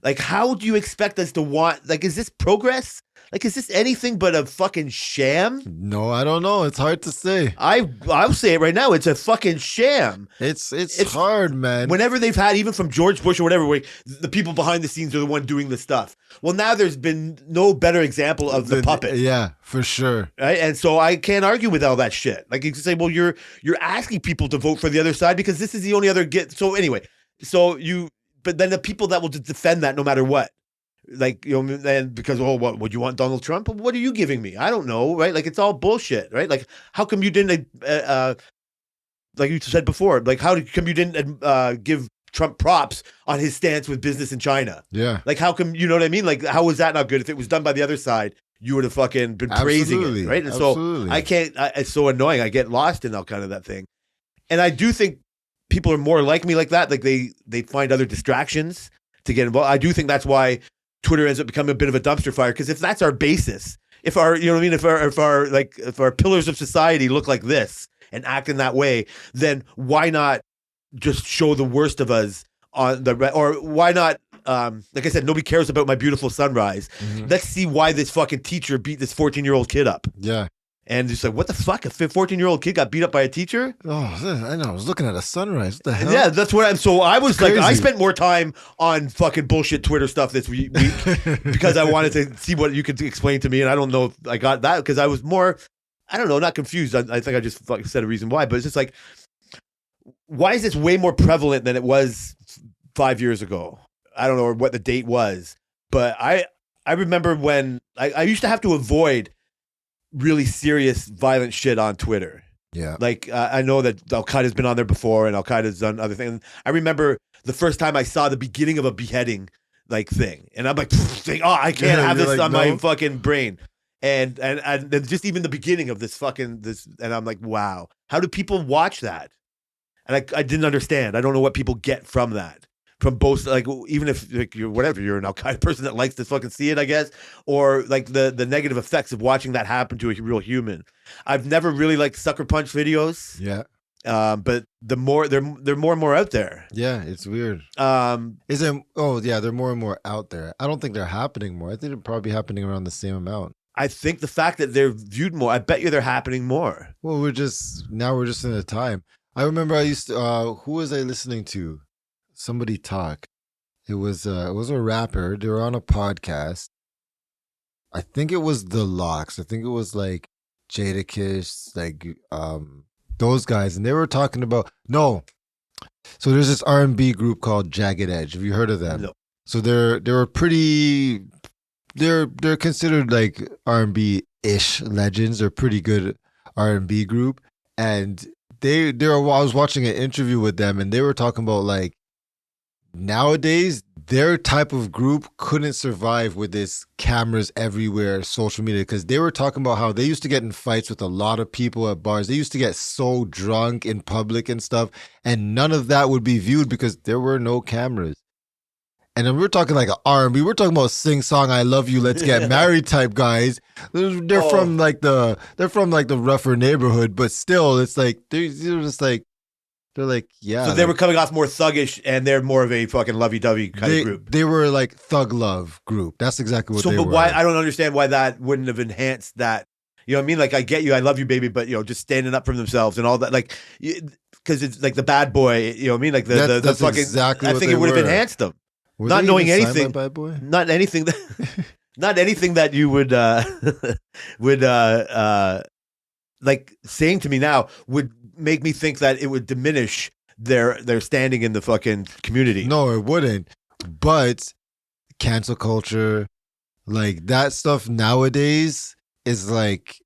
Like how do you expect us to want? Like is this progress? Like is this anything but a fucking sham?
No, I don't know. It's hard to say.
I'll say it right now. It's a fucking sham.
It's
It's-
hard, man.
Whenever they've had, even from George Bush or whatever, where the people behind the scenes are the one doing the stuff. Well, now there's been no better example of the puppet,
Yeah, for sure.
right? And so I can't argue with all that shit. Like you can say, well, you're asking people to vote for the other side because this is the only other get. So anyway, but then the people that will just defend that no matter what. Like, you know, and because, oh, what would you want Donald Trump? What are you giving me? I don't know, right? Like, it's all bullshit, right? Like, how come you didn't, like you said before, like, come you didn't give Trump props on his stance with business in China?
Yeah.
Like, how come, you know what I mean? Like, how was that not good? If it was done by the other side, you would have fucking been praising
Absolutely.
it, right? And
Absolutely.
so I can't, it's so annoying. I get lost in all kind of that thing. And I do think people are more like me like that. Like, they find other distractions to get involved. I do think that's why Twitter ends up becoming a bit of a dumpster fire, because if that's our basis, if our, you know what I mean, if our pillars of society look like this and act in that way, then why not just show the worst of us on the, or why not, like I said, nobody cares about my beautiful sunrise. Let's see why this fucking teacher beat this 14-year-old kid up.
Yeah.
And it's like, what the fuck? A 14-year-old kid got beat up by a teacher?
Oh, I know. I was looking at a sunrise. What the hell?
Yeah, that's what so I was like, I spent more time on fucking bullshit Twitter stuff this week because I wanted to see what you could explain to me. And I don't know if I got that, because I was more, I don't know, not confused. I think I just said a reason why, but it's just like, why is this way more prevalent than it was 5 years ago? I don't know what the date was, but I remember when I used to have to avoid really serious, violent shit on Twitter.
Yeah.
Like, I know that Al-Qaeda's been on there before, and Al-Qaeda's done other things. I remember the first time I saw the beginning of a beheading, like, thing. And I'm like, I can't have this on my fucking brain. And just even the beginning of this, and I'm like, wow. How do people watch that? And I didn't understand. I don't know what people get from that. From both, like, even if like you're an Al-Qaeda person that likes to fucking see it, I guess, or like the negative effects of watching that happen to a real human. I've never really liked sucker punch videos.
Yeah.
But they're more and more out there.
Yeah, it's weird. Is it? Oh, yeah, they're more and more out there. I don't think they're happening more. I think they're probably happening around the same amount.
I think the fact that they're viewed more, I bet you they're happening more.
Well, we're just in a time. I remember I used to. Who was I listening to? Somebody talk. It was a rapper. They were on a podcast. I think it was The Lox. I think it was like Jadakiss, like those guys, and they were talking about So there's this R&B group called Jagged Edge. Have you heard of them?
No.
So they're considered like R&B-ish legends. They're a pretty good R&B group, and I was watching an interview with them, and they were talking about like, nowadays, their type of group couldn't survive with this cameras everywhere, social media, because they were talking about how they used to get in fights with a lot of people at bars. They used to get so drunk in public and stuff, and none of that would be viewed because there were no cameras. And then we're talking like an R&B. We're talking about sing song, I love you, let's get married type guys. They're from like the rougher neighborhood, but still, it's like they're just like. They're like, yeah.
So they were coming off more thuggish, and they're more of a fucking lovey-dovey kind of group.
They were like thug love group. That's exactly what they were.
So, but why? I don't understand why that wouldn't have enhanced that. You know what I mean? Like, I get you, I love you, baby, but, you know, just standing up for themselves and all that. Like, because it's like the bad boy, you know what I mean? Like the fucking.
Exactly.
I think it would have enhanced them. Not knowing anything.
Bad boy?
Not anything that. Not anything that you would like saying to me now would make me think that it would diminish their standing in the fucking community.
No, it wouldn't. But cancel culture, like that stuff nowadays is like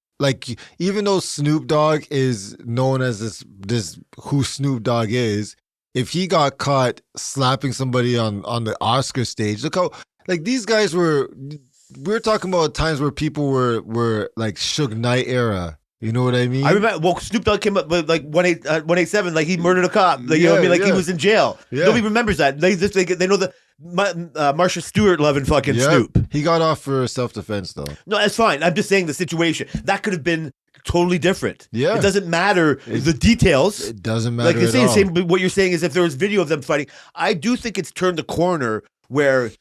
even though Snoop Dogg is known as this who Snoop Dogg is, if he got caught slapping somebody on the Oscar stage, look how like these guys we're talking about times where people were like Suge Knight era. You know what I mean?
I remember. Well, Snoop Dogg came up with like 187, like he murdered a cop. Like, you know what I mean? Like he was in jail. Yeah. Nobody remembers that. They know the Marsha Stewart loving fucking Snoop.
He got off for self-defense though.
No, that's fine. I'm just saying the situation that could have been totally different.
Yeah,
it doesn't matter the details.
It doesn't matter.
Like you're saying, same. What you're saying is if there was video of them fighting, I do think it's turned the corner where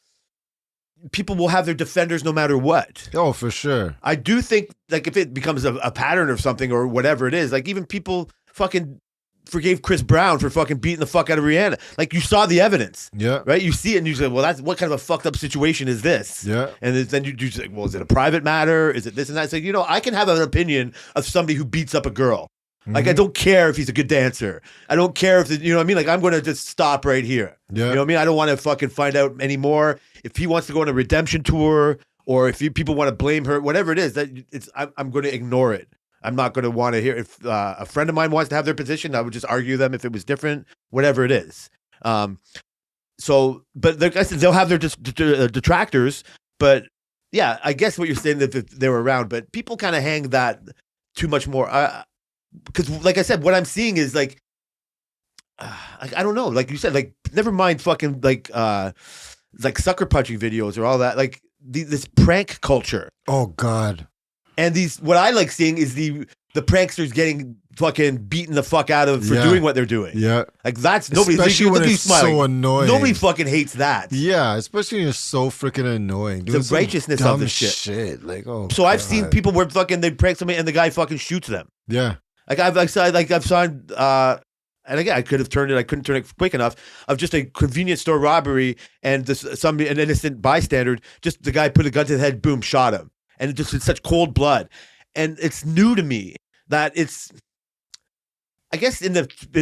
people will have their defenders no matter what.
Oh, for sure.
I do think, like, if it becomes a pattern or something or whatever it is, like, even people fucking forgave Chris Brown for fucking beating the fuck out of Rihanna. Like, you saw the evidence.
Yeah.
Right? You see it and you say, well, that's what kind of a fucked up situation is this?
Yeah.
And then you say, well, is it a private matter? Is it this and that? It's like, you know, I can have an opinion of somebody who beats up a girl. Like, I don't care if he's a good dancer. I don't care if, you know what I mean? Like, I'm going to just stop right here.
Yeah.
You know what I mean? I don't want to fucking find out anymore. If he wants to go on a redemption tour or if people want to blame her, whatever it is, I'm going to ignore it. I'm not going to want to hear. If a friend of mine wants to have their position, I would just argue them if it was different, whatever it is. So, but like I said, they'll have their detractors. But yeah, I guess what you're saying that they were around, but people kind of hang that too much more. Because, like I said, what I'm seeing is like, I don't know. Like you said, like never mind fucking like like sucker punching videos or all that, like this prank culture.
Oh God.
And what I like seeing is the pranksters getting fucking beaten the fuck out of for doing what they're doing.
Yeah.
Like that's nobody.
Especially when it's so annoying.
Nobody fucking hates that.
Yeah, especially when you're so freaking annoying.
The righteousness of the shit.
Like, oh.
So I've seen people where fucking they prank somebody and the guy fucking shoots them.
Yeah.
Like I've signed. And again, I couldn't turn it quick enough. Of just a convenience store robbery and an innocent bystander. Just the guy put a gun to the head, boom, shot him, and it just in such cold blood. And it's new to me that it's. I guess in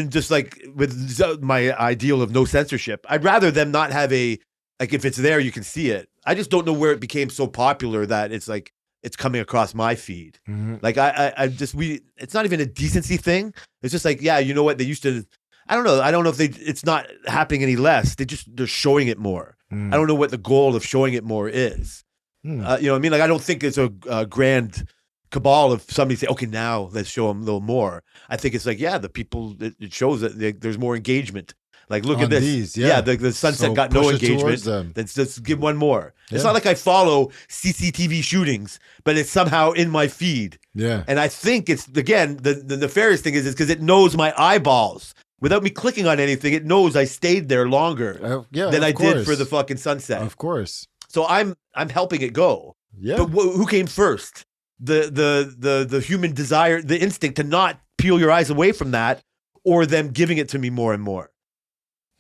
just like with my ideal of no censorship, I'd rather them not have like if it's there you can see it. I just don't know where it became so popular that it's like it's coming across my feed. Mm-hmm. Like it's not even a decency thing. It's just like, yeah, you know what? They used to, I don't know if it's not happening any less. They're showing it more. I don't know what the goal of showing it more is. You know what I mean? Like, I don't think it's a grand cabal of somebody say, okay, now let's show them a little more. I think it's like, yeah, the people, it shows that there's more engagement. Like, look at this.
These,
the Sunset got no engagement. Let's just give one more. Yeah. It's not like I follow CCTV shootings, but it's somehow in my feed.
Yeah.
And I think it's, again, the nefarious thing is because it knows my eyeballs. Without me clicking on anything, it knows I stayed there longer than I did for the fucking Sunset.
Of course.
So I'm helping it go. Yeah. But who came first? The human desire, the instinct to not peel your eyes away from that, or them giving it to me more and more.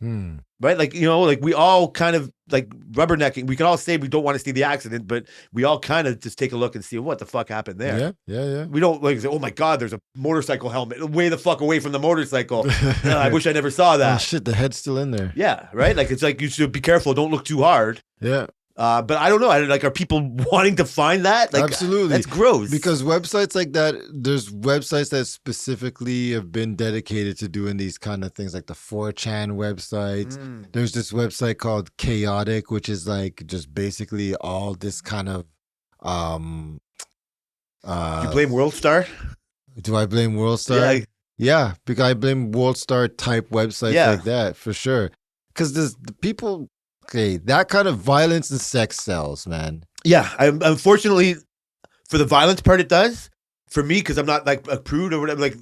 Right? Like, you know, like we all kind of like rubbernecking. We can all say we don't want to see the accident, but we all kind of just take a look and see what the fuck happened there.
Yeah.
We don't like say, oh my God, there's a motorcycle helmet. Way the fuck away from the motorcycle. I wish I never saw that.
Oh shit, the head's still in there.
Yeah, right? Like it's like you should be careful. Don't look too hard.
Yeah.
But I don't know. Are people wanting to find that? Like,
absolutely.
That's gross.
Because websites like that, there's websites that specifically have been dedicated to doing these kind of things, like the 4chan websites. There's this website called Chaotic, which is like just basically all this kind of. You
blame WorldStar?
Do I blame WorldStar? Yeah, because I blame WorldStar type websites like that for sure. Because there's the people. Okay, that kind of violence and sex sells, man.
Yeah, unfortunately, for the violence part, it does. For me, because I'm not like a prude or whatever. Like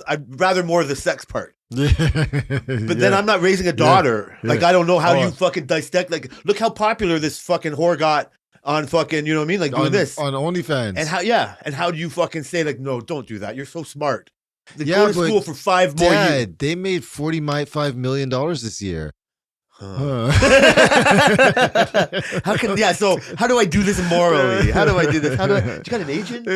I'd rather more of the sex part. But then I'm not raising a daughter. Like I don't know how you fucking dissect. Like, look how popular this fucking whore got on fucking. You know what I mean? Like doing this
on OnlyFans.
And how do you fucking say like, no, don't do that. You're so smart. Go to school for 5 more years.
They made $45 million this year.
How do I do this morally? How do I do this? You got an agent?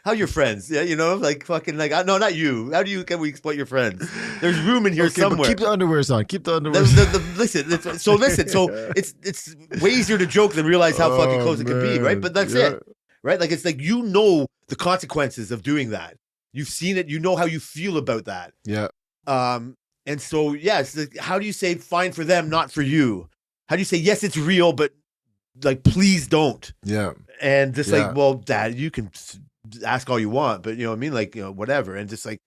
How are your friends? Yeah, you know, like fucking like no, not you. Can we exploit your friends? There's room in here somewhere.
But keep the underwears on. Keep the underwear.
Listen. So it's way easier to joke than realize how fucking close it can be, right? But that's it, right? Like it's like you know the consequences of doing that. You've seen it. You know how you feel about that.
Yeah.
And so, yes, how do you say fine for them, not for you? How do you say, yes, it's real, but like, please don't?
Yeah.
And just like, well, Dad, you can ask all you want, but you know what I mean? Like, you know, whatever. And just like,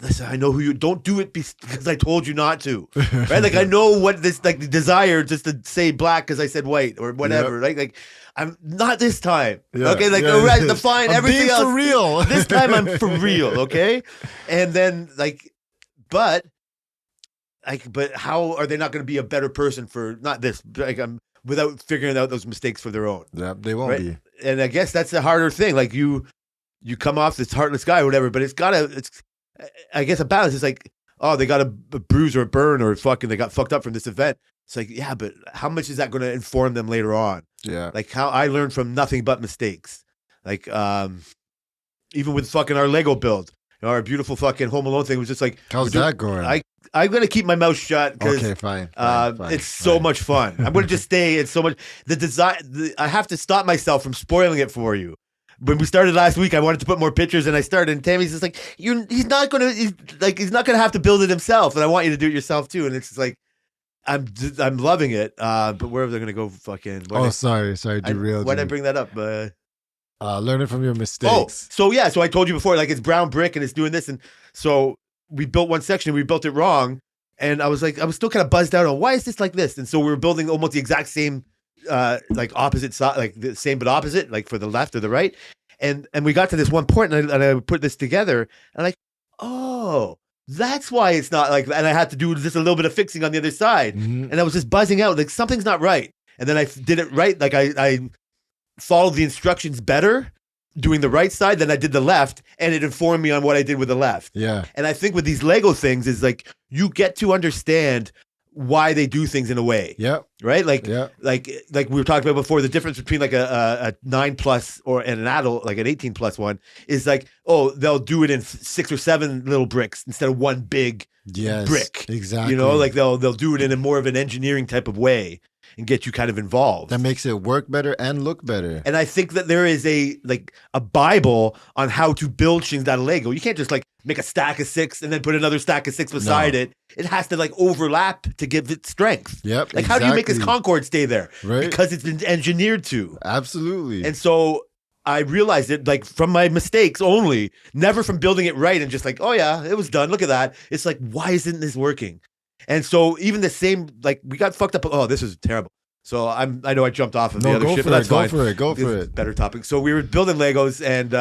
listen, I know who you, don't do it because I told you not to, right? Like, I know what this, like the desire just to say black because I said white or whatever, right? Like, I'm not this time. Okay. Like, right, define everything else.
For real.
This time I'm for real. Okay. And then like, but how are they not going to be a better person for not this? Like without figuring out those mistakes for their own.
Yeah, they won't be.
And I guess that's the harder thing. Like you come off this heartless guy or whatever, but it's I guess a balance. It's like, oh, they got a bruise or a burn or fucking they got fucked up from this event. It's like, yeah, but how much is that going to inform them later on?
Yeah.
Like how I learned from nothing but mistakes. Like even with fucking our Lego build. You know, our beautiful fucking Home Alone thing was just like,
how's that going?
I'm going to keep my mouth shut because
fine,
it's so much fun. I'm going to just stay. It's so much. I have to stop myself from spoiling it for you. When we started last week, I wanted to put more pictures and I started and Tammy's just like, he's not going to have to build it himself. And I want you to do it yourself too. And it's just like, I'm loving it. But where are they going to go fucking?
Sorry. Derailed.
Why did I bring that up?
Learning from your mistakes.
So I told you before, like it's brown brick and it's doing this. And so we built one section, we built it wrong. And I was still kind of buzzed out on why is this like this? And so we were building almost the exact same, like opposite side, like the same but opposite, like for the left or the right. And we got to this one point, and I put this together, and I'm like, oh, that's why it's not like. And I had to do just a little bit of fixing on the other side, and I was just buzzing out like something's not right. And then I did it right, like I followed the instructions better, doing the right side than I did the left, and it informed me on what I did with the left.
Yeah.
And I think with these Lego things is like you get to understand why they do things in a way.
Yeah.
Right? Like
Yeah.
like we were talking about before, the difference between like a 9+ and an adult, like an 18+ one, is like, oh, they'll do it in 6 or 7 little bricks instead of one big brick.
Exactly.
You know, like they'll do it in a more of an engineering type of way and get you kind of involved.
That makes it work better and look better.
And I think that there is a Bible on how to build things out of Lego. You can't just like make a stack of 6 and then put another stack of 6 beside it. It has to like overlap to give it strength.
Yep.
Like how do you make this Concorde stay there?
Right.
Because it's been engineered to.
Absolutely.
And so I realized it like from my mistakes only, never from building it right and just like, oh yeah, it was done. Look at that. It's like, why isn't this working? And so even the same, like we got fucked up. Oh, this is terrible. So I know I jumped off of the other shit, but that's fine.
Go for it.
Better topic. So we were building Legos, and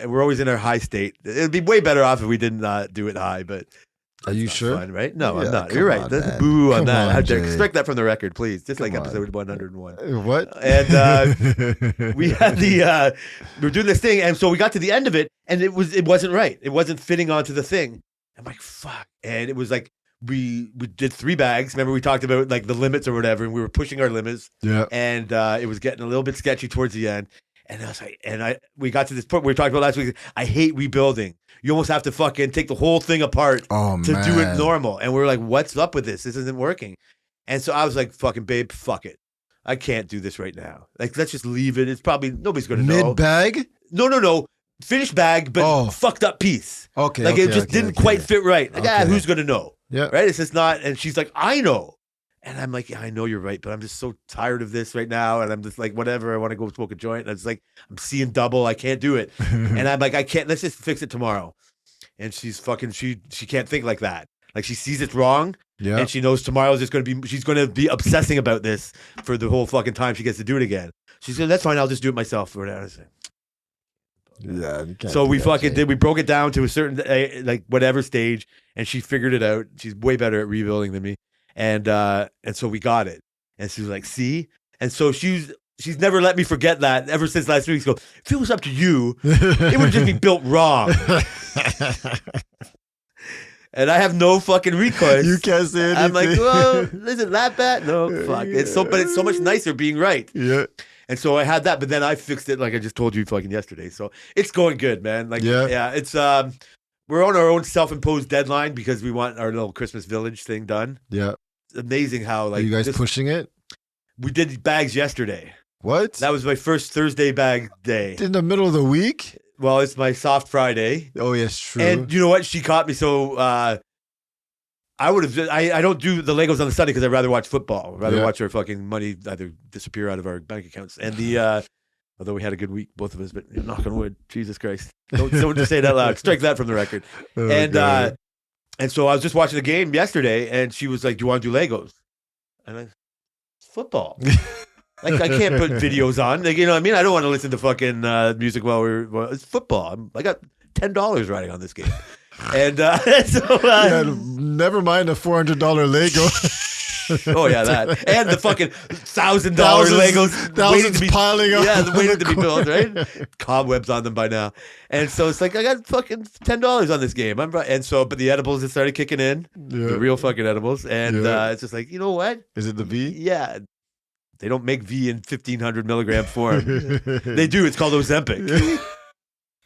we're always in our high state. It'd be way better off if we didn't do it high, but
are you sure?
Fun, right? No,
Yeah,
I'm not.
come
You're right.
on,
That's
man.
boo on
Come
that.
on,
I
Jay.
expect that from the record, please. Just like
Come on.
episode 101.
What?
And we had we were doing this thing, and so we got to the end of it, and it wasn't right. It wasn't fitting onto the thing. I'm like, fuck. And it was like we did 3 bags. Remember we talked about like the limits or whatever, and we were pushing our limits.
Yeah.
And it was getting a little bit sketchy towards the end. And I was like, we got to this point we were talking about last week. I hate rebuilding. You almost have to fucking take the whole thing apart to do it normal. And we were like, what's up with this? This isn't working. And so I was like, fucking babe, fuck it. I can't do this right now. Like, let's just leave it. It's probably, nobody's going to know.
Mid-bag?
No. Finished bag, but fucked up piece.
Okay.
Like, it just didn't quite fit right. Like, who's going to know?
Yeah.
Right? It's just not. And she's like, I know. And I'm like, yeah, I know you're right, but I'm just so tired of this right now. And I'm just like, whatever, I want to go smoke a joint. And it's like, I'm seeing double. I can't do it. And I'm like, I can't, let's just fix it tomorrow. And she's fucking, she can't think like that. Like she sees it's wrong.
Yeah.
And she knows tomorrow's just going to be, she's going to be obsessing about this for the whole fucking time she gets to do it again. She said, that's fine. I'll just do it myself. Or whatever.
Yeah.
So we fucking did. We broke it down to a certain like whatever stage, and she figured it out. She's way better at rebuilding than me, and so we got it. And she was like, "See," and so she's never let me forget that ever since last week. She goes, "If it was up to you, it would just be built wrong." And I have no fucking recourse.
You can't say anything.
I'm like, well, is it that bad? No, fuck. But it's so much nicer being right.
Yeah.
And so I had that, but then I fixed it like I just told you fucking yesterday. So it's going good, man. Like, yeah, it's we're on our own self-imposed deadline because we want our little Christmas village thing done.
Yeah.
It's amazing how like
are you guys pushing it?
We did bags yesterday.
What?
That was my first Thursday bag day.
In the middle of the week?
Well, it's my soft Friday.
Oh, yes, true.
And you know what? She caught me. So I would have. I don't do the Legos on the Sunday because I'd rather watch football. I'd rather watch our fucking money either disappear out of our bank accounts. And the although we had a good week, both of us, but knock on wood, Jesus Christ, don't just say it out loud. Strike that from the record.
Oh,
and so I was just watching the game yesterday, and she was like, "Do you want to do Legos?" And I, it's football. Like I can't put videos on. Like, you know what I mean? I don't want to listen to fucking music while it's football. I got $10 riding on this game. And so
never mind a $400 Lego.
Oh yeah, that and the fucking $1,000 Legos waiting to be
piling up.
Yeah, waiting to be built, right? Cobwebs on them by now, and so it's like I got fucking $10 on this game. But the edibles have started kicking in, the real fucking edibles, and it's just like, you know what?
Is it the V?
Yeah, they don't make V in 1,500 milligram form. They do. It's called Ozempic.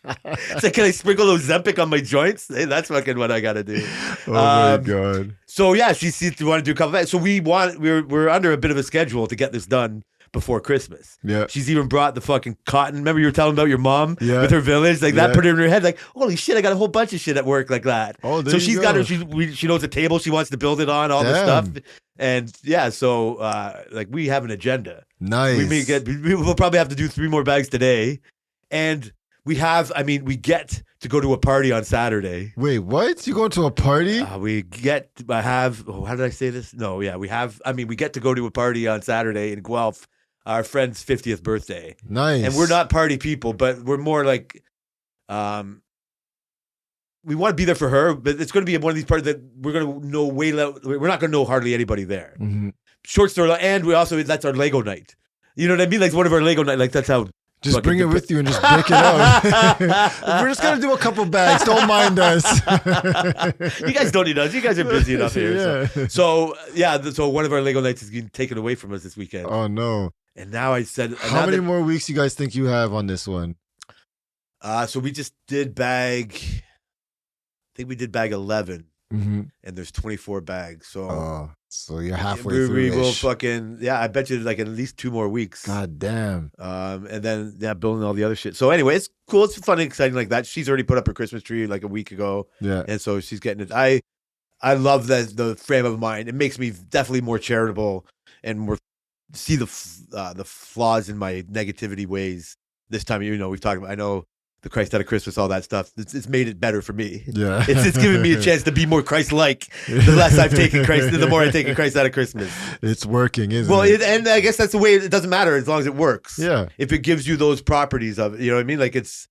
It's like, can I sprinkle Ozempic on my joints? Hey, that's fucking what I got to do.
Oh my God.
So yeah, she want to do a couple of that. So we're under a bit of a schedule to get this done before Christmas.
Yeah.
She's even brought the fucking cotton. Remember you were telling about your mom with her village? Like that put her in her head like, holy shit, I got a whole bunch of shit at work like that.
Oh, there
so
you
she's
go.
got her, she knows the table she wants to build it on, all this stuff. And yeah, so like we have an agenda.
Nice.
We'll probably have to do 3 more bags today. And we have. I mean, we get to go to a party on Saturday.
Wait, what? You going to a party?
We get. I have. Oh, how did I say this? No, yeah, we have. I mean, we get to go to a party on Saturday in Guelph. Our friend's 50th birthday.
Nice.
And we're not party people, but we're more like, we want to be there for her, but it's going to be one of these parties that we're going to know we're not going to know hardly anybody there.
Mm-hmm.
Short story, and we also, that's our Lego night. You know what I mean? Like one of our Lego night, like that's how.
Just bring it with you and just break it out. We're just going to do a couple bags. Don't mind us.
You guys don't need us. You guys are busy enough here.
Yeah.
So one of our Lego nights is getting taken away from us this weekend.
Oh, no.
And now I said,
how many more weeks you guys think you have on this one?
So we just did bag. I think we did bag 11, and there's 24 bags. So,
so you're halfway through. We
will fucking I bet you like at least 2 more weeks.
God damn.
And then building all the other shit. So anyway, it's cool. It's fun and exciting like that. She's already put up her Christmas tree like a week ago.
Yeah,
and so she's getting it. I love the frame of mind. It makes me definitely more charitable and more. See the flaws in my negativity ways this time. We've talked about. I know the Christ out of Christmas, all that stuff. It's made it better for me.
Yeah,
it's given me a chance to be more Christ-like. The less I've taken Christ, the more I take Christ out of Christmas.
It's working, isn't it?
And I guess that's the way. It doesn't matter as long as it works.
Yeah, if
it gives you those properties of it, you know what I mean. Like it's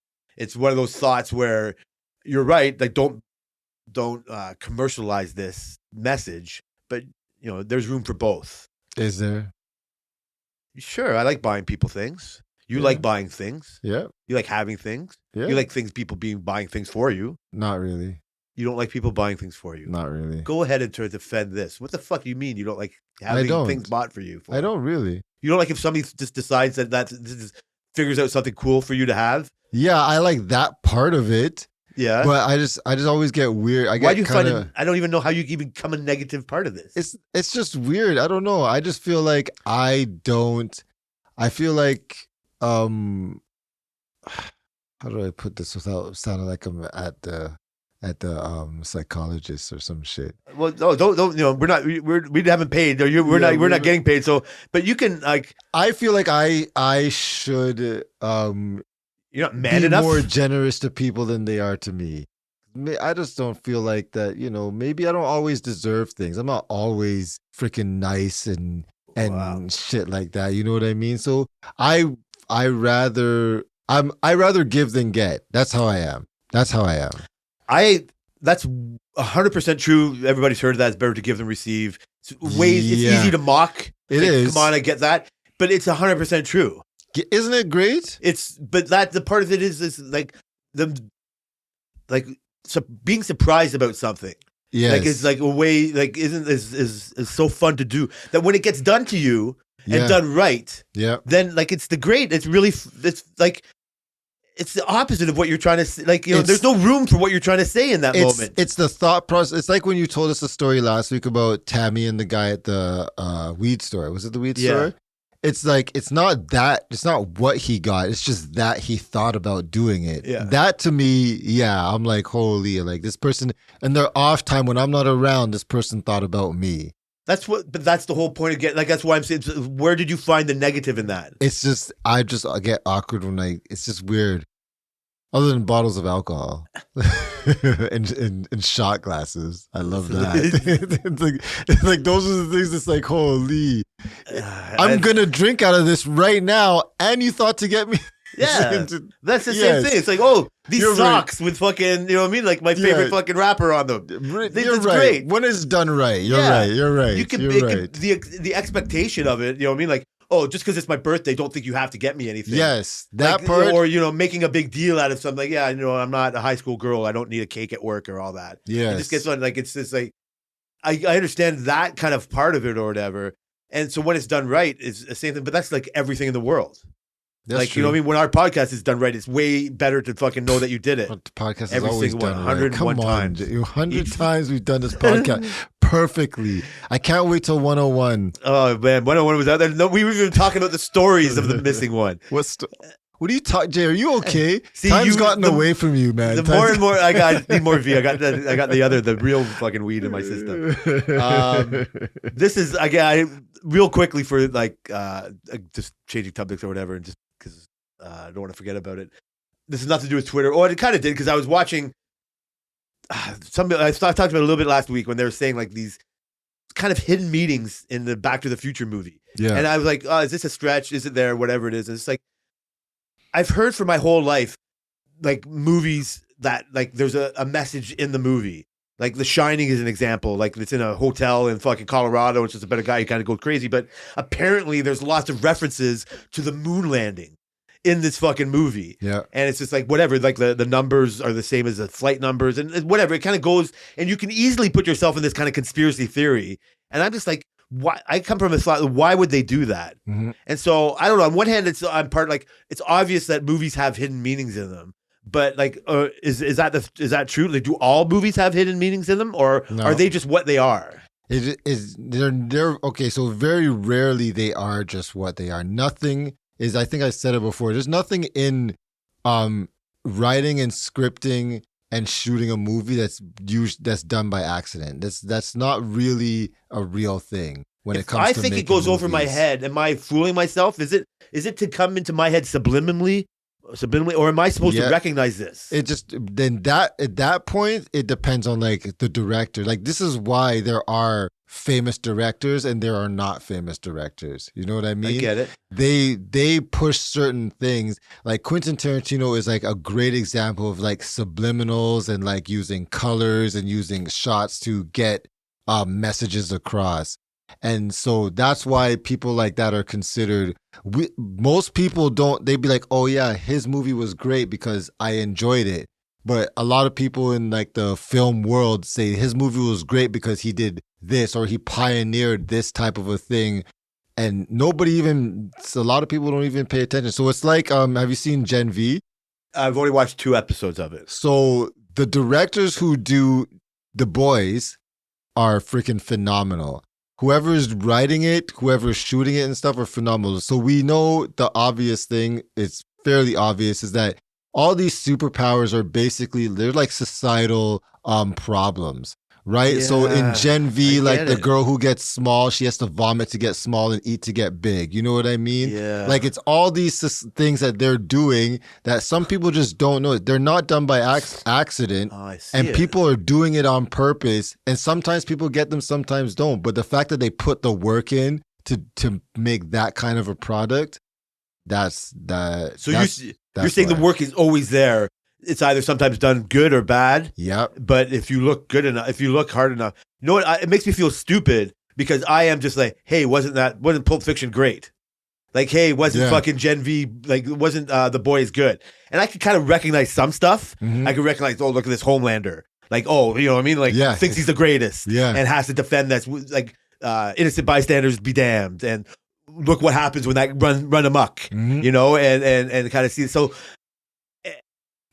one of those thoughts where you're right. Like don't commercialize this message, but there's room for both.
Is there?
Sure, I like buying people things. You like buying things.
Yeah.
You like having things.
Yeah.
You like people buying things for you.
Not really.
You don't like people buying things for you.
Not really.
Go ahead and try to defend this. What the fuck do you mean you don't like having things bought for you?
I don't really.
You don't like if somebody just decides figures out something cool for you to have?
Yeah, I like that part of it.
Yeah,
but I just always get weird.
Why do you find it? I don't even know how you even become a negative part of this.
It's just weird. I don't know. I just feel like I feel like how do I put this without sounding like I'm at the psychologist or some shit?
Well, no, don't. We haven't paid. We're not getting paid. So, but you can like.
I feel like I should
You're not man enough.
More generous to people than they are to me. I just don't feel like that. Maybe I don't always deserve things. I'm not always freaking nice and shit like that. You know what I mean? So I rather give than get. That's how I am. That's
100% true. Everybody's heard that. It's better to give than receive. It's easy to mock.
It is.
Come on, I get that. But it's 100% true.
Isn't it great?
But the part of it is like being surprised about something.
Yes.
Like it's like a way like is so fun to do that when it gets done to you and done right.
Yeah.
Then like it's like it's the opposite of what you're trying to say. Like there's no room for what you're trying to say in that moment.
It's the thought process. It's like when you told us the story last week about Tammy and the guy at the weed store. Was it the weed store? It's like, it's not what he got. It's just that he thought about doing it.
Yeah.
That to me, I'm like, holy, like this person, and their off time when I'm not around, this person thought about me.
But that's the whole point of getting, like, that's why I'm saying, where did you find the negative in that?
It's just, I get awkward when it's just weird. Other than bottles of alcohol and shot glasses. I love that. it's like those are the things that's like, holy, I'm going to drink out of this right now. And you thought to get me.
Yeah. That's the same thing. It's like, these socks with fucking, you know what I mean? Like my favorite fucking rapper on them.
You're right. Great. When it's done right. You're right.
You can, the expectation of it, you know what I mean? Like, just because it's my birthday, don't think you have to get me anything.
Yes, that part.
Or, making a big deal out of something. Like, I'm not a high school girl. I don't need a cake at work or all that.
Yeah.
It just gets on, like, it's just like, I understand that kind of part of it or whatever. And so when it's done right, it's the same thing. But that's like everything in the world. That's like, true. You know what I mean? When our podcast is done right, it's way better to fucking know that you did it.
The podcast is always done
101 times.
100 times we've done this podcast perfectly. I can't wait till 101.
Oh, man. 101 was out there. No, we were even talking about the stories of the missing one.
What are you talking, Jay? Are you okay? Time's gotten away from you, man.
More and more, I need more V. I got the real fucking weed in my system. This is, again, real quickly for like, just changing topics or whatever, and just because I don't want to forget about it. this has nothing to do with Twitter. Or it kind of did because I was watching something. I talked about it a little bit last week when they were saying like these kind of hidden meetings in the Back to the Future movie.
Yeah.
And I was like, oh, is this a stretch? Is it there? Whatever it is. And it's like, I've heard for my whole life, like movies that like there's a message in the movie. Like The Shining is an example. Like it's in a hotel in fucking Colorado. It's just about a guy who kind of goes crazy. But apparently there's lots of references to the moon landing in this fucking movie.
Yeah.
And it's just like, whatever, like the numbers are the same as the flight numbers and whatever. It kind of goes, and you can easily put yourself in this kind of conspiracy theory. And I'm just like, why? I come from a thought, why would they do that?
Mm-hmm.
And so I don't know. On one hand, I'm part like, it's obvious that movies have hidden meanings in them. But like, is that true? Like, do all movies have hidden meanings in them, or are they just what they are?
They're okay. So very rarely they are just what they are. Nothing is. I think I said it before. There's nothing in writing and scripting and shooting a movie that's done by accident. That's not really a real thing when it comes to
making it goes over my head. Am I fooling myself? Is it to come into my head subliminally, or am I supposed to recognize this?
It just then that at that point it depends on like the director. Like this is why there are famous directors and there are not famous directors. You know what I mean?
I get it.
They push certain things. Like Quentin Tarantino is like a great example of like subliminals and like using colors and using shots to get messages across. And so that's why people like that are considered. Most people don't. They'd be like, "Oh yeah, his movie was great because I enjoyed it." But a lot of people in like the film world say his movie was great because he did this or he pioneered this type of a thing. And a lot of people don't even pay attention. So it's like, have you seen Gen V?
I've only watched 2 episodes of it.
So the directors who do The Boys are freaking phenomenal. Whoever is writing it, whoever is shooting it and stuff are phenomenal. So we know the obvious thing, it's fairly obvious, is that all these superpowers are basically, they're like societal problems, right?
Yeah,
so in Gen V, like the girl who gets small, she has to vomit to get small and eat to get big. You know what I mean?
Yeah.
Like it's all these things that they're doing that some people just don't know. They're not done by accident.
Oh, I see
and
it.
people are doing it on purpose. And sometimes people get them, sometimes don't. But the fact that they put the work in to make that kind of a product, that's that.
So you're saying the work is always there. It's either sometimes done good or bad.
Yep.
But if you look good enough, if you look hard enough, you know what? It makes me feel stupid because I am just like, hey, wasn't Pulp Fiction great? Like, hey, wasn't fucking Gen V, like, wasn't The Boys good? And I could kind of recognize some stuff.
Mm-hmm.
I could recognize, oh, look at this Homelander. Like, oh, you know what I mean? Like, thinks he's the greatest.
Yeah.
And has to defend that, like, innocent bystanders be damned. And look what happens when that run amok, you know, and kind of see. So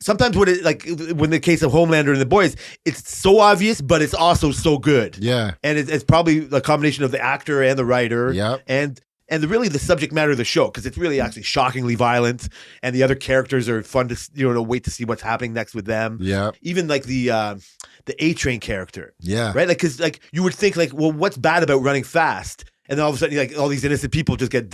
sometimes when the case of Homelander and The Boys, it's so obvious, but it's also so good.
Yeah.
And it's probably a combination of the actor and the writer.
Yep.
And really the subject matter of the show, because it's really actually shockingly violent, and the other characters are fun to wait to see what's happening next with them.
Yeah.
Even like the A-Train character.
Yeah.
Right? Like, because like you would think like, well, what's bad about running fast? And then all of a sudden, like all these innocent people just get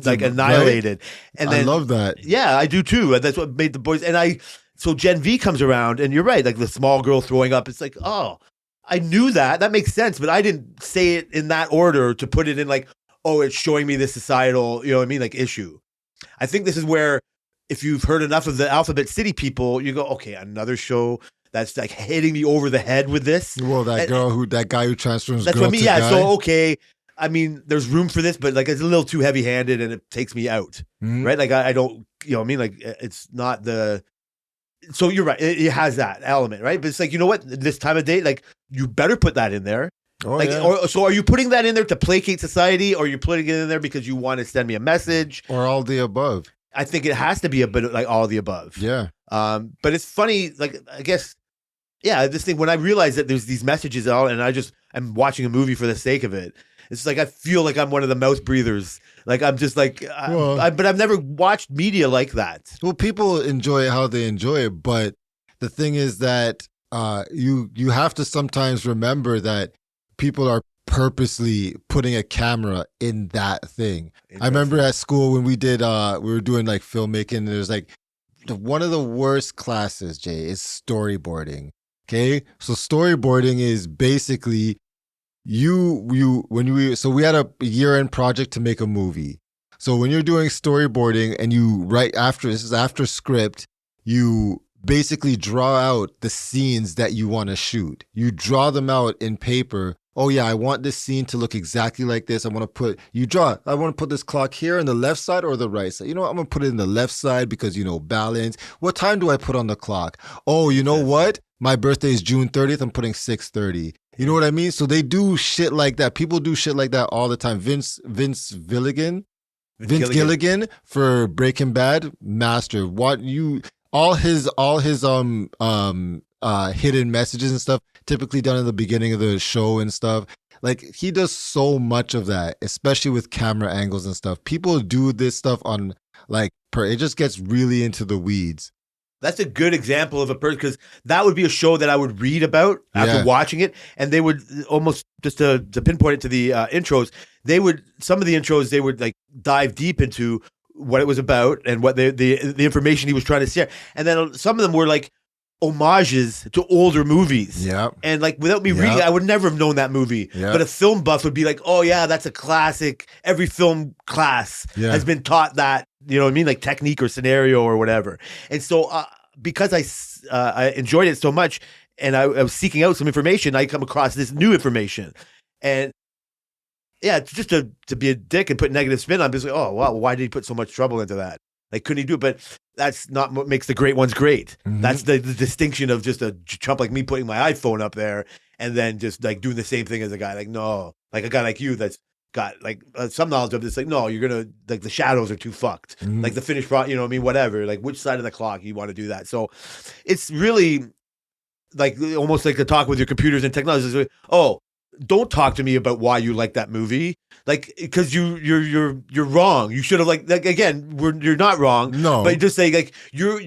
like annihilated. Right? And then,
I love that.
Yeah, I do too. And that's what made The Boys. And so Gen V comes around, and you're right, like the small girl throwing up. It's like, oh, I knew that. That makes sense, but I didn't say it in that order to put it in like, oh, it's showing me this societal, you know what I mean, like issue. I think this is where, if you've heard enough of the Alphabet City people, you go, okay, another show that's like hitting me over the head with this.
Well, that guy who transforms.
That's
girl
what I mean.
to
Yeah.
guy.
So okay, I mean, there's room for this, but like it's a little too heavy-handed, and it takes me out.
Mm-hmm.
Right? Like I don't, you know what I mean? Like it's not the. So you're right. It has that element, right? But it's like, you know what? This time of day, like you better put that in there.
Oh,
like,
yeah.
So are you putting that in there to placate society, or are you putting it in there because you want to send me a message?
Or all the above?
I think it has to be a bit of, like all of the above.
Yeah.
But it's funny, like I guess, yeah, this thing, when I realize that there's these messages out and I'm watching a movie for the sake of it, it's like I feel like I'm one of the mouth breathers. Like I'm just like, but I've never watched media like that.
Well, people enjoy it how they enjoy it, but the thing is that you have to sometimes remember that people are purposely putting a camera in that thing. I remember at school when we were doing like filmmaking, and there's like one of the worst classes, Jay, is storyboarding. Okay, so storyboarding is basically so we had a year-end project to make a movie. So when you're doing storyboarding and you write this is after script, you basically draw out the scenes that you want to shoot. You draw them out in paper. Oh yeah, I want this scene to look exactly like this. I want to put this clock here on the left side or the right side. You know what? I'm going to put it in the left side because, balance. What time do I put on the clock? Oh, you know what? My birthday is June 30th. I'm putting 6:30. You know what I mean? So they do shit like that. People do shit like that all the time. Vince Gilligan for Breaking Bad, master. All his hidden messages and stuff, typically done in the beginning of the show and stuff. Like, he does so much of that, especially with camera angles and stuff. People do this stuff on it just gets really into the weeds.
That's a good example of a person, because that would be a show that I would read about after watching it, and they would almost, just to pinpoint it to the intros, some of the intros they would like dive deep into what it was about and what the information he was trying to share, and then some of them were like homages to older movies.
Yeah.
And like, without me reading it, I would never have known that movie. Yeah. But a film buff would be like, oh yeah, that's a classic. Every film class has been taught that, you know what I mean? Like technique or scenario or whatever. And so because I enjoyed it so much and I was seeking out some information, I come across this new information. And yeah, just to be a dick and put negative spin on, I'm just like, oh wow, why did he put so much trouble into that? Like, couldn't he do it? But that's not what makes the great ones great. Mm-hmm. That's the distinction of just a chump like me putting my iPhone up there and then just like doing the same thing as a guy. Like, no, like a guy like you that's got like some knowledge of this. Like, no, you're gonna, like, the shadows are too fucked. Mm-hmm. Like the finished product, you know what I mean? Whatever. Like, which side of the clock you want to do that? So it's really like almost like to talk with your computers and technology. It's like, oh, don't talk to me about why you like that movie, like, because you're wrong. You should have like again, you're not wrong.
No,
but just say like you're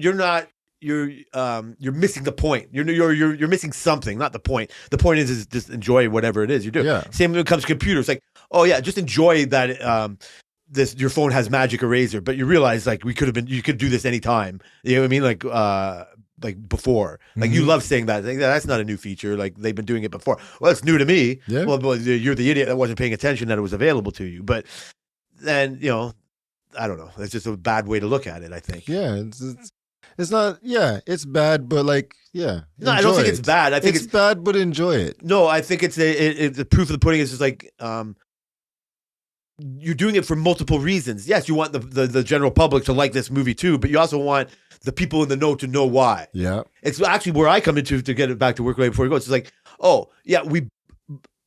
missing the point. You're missing something, not the point. The point is just enjoy whatever it is you do.
Yeah.
Same when it comes to computers. Like, oh yeah, just enjoy that. Your phone has Magic Eraser, but you realize like you could do this anytime. You know what I mean? Like before, like you love saying that. Like, that's not a new feature. Like, they've been doing it before. Well, it's new to me.
Yeah.
Well, you're the idiot that wasn't paying attention that it was available to you. But then, I don't know. It's just a bad way to look at it, I think.
Yeah, it's not. Yeah, it's bad, but like, yeah.
No, I don't think it's bad. I think
it's bad, but enjoy it.
No, I think it's the proof of the pudding is just like you're doing it for multiple reasons. Yes, you want the general public to like this movie too, but you also want the people in the know to know why.
Yeah.
It's actually where I come into to get it back to work right before we go. It's like, oh, yeah,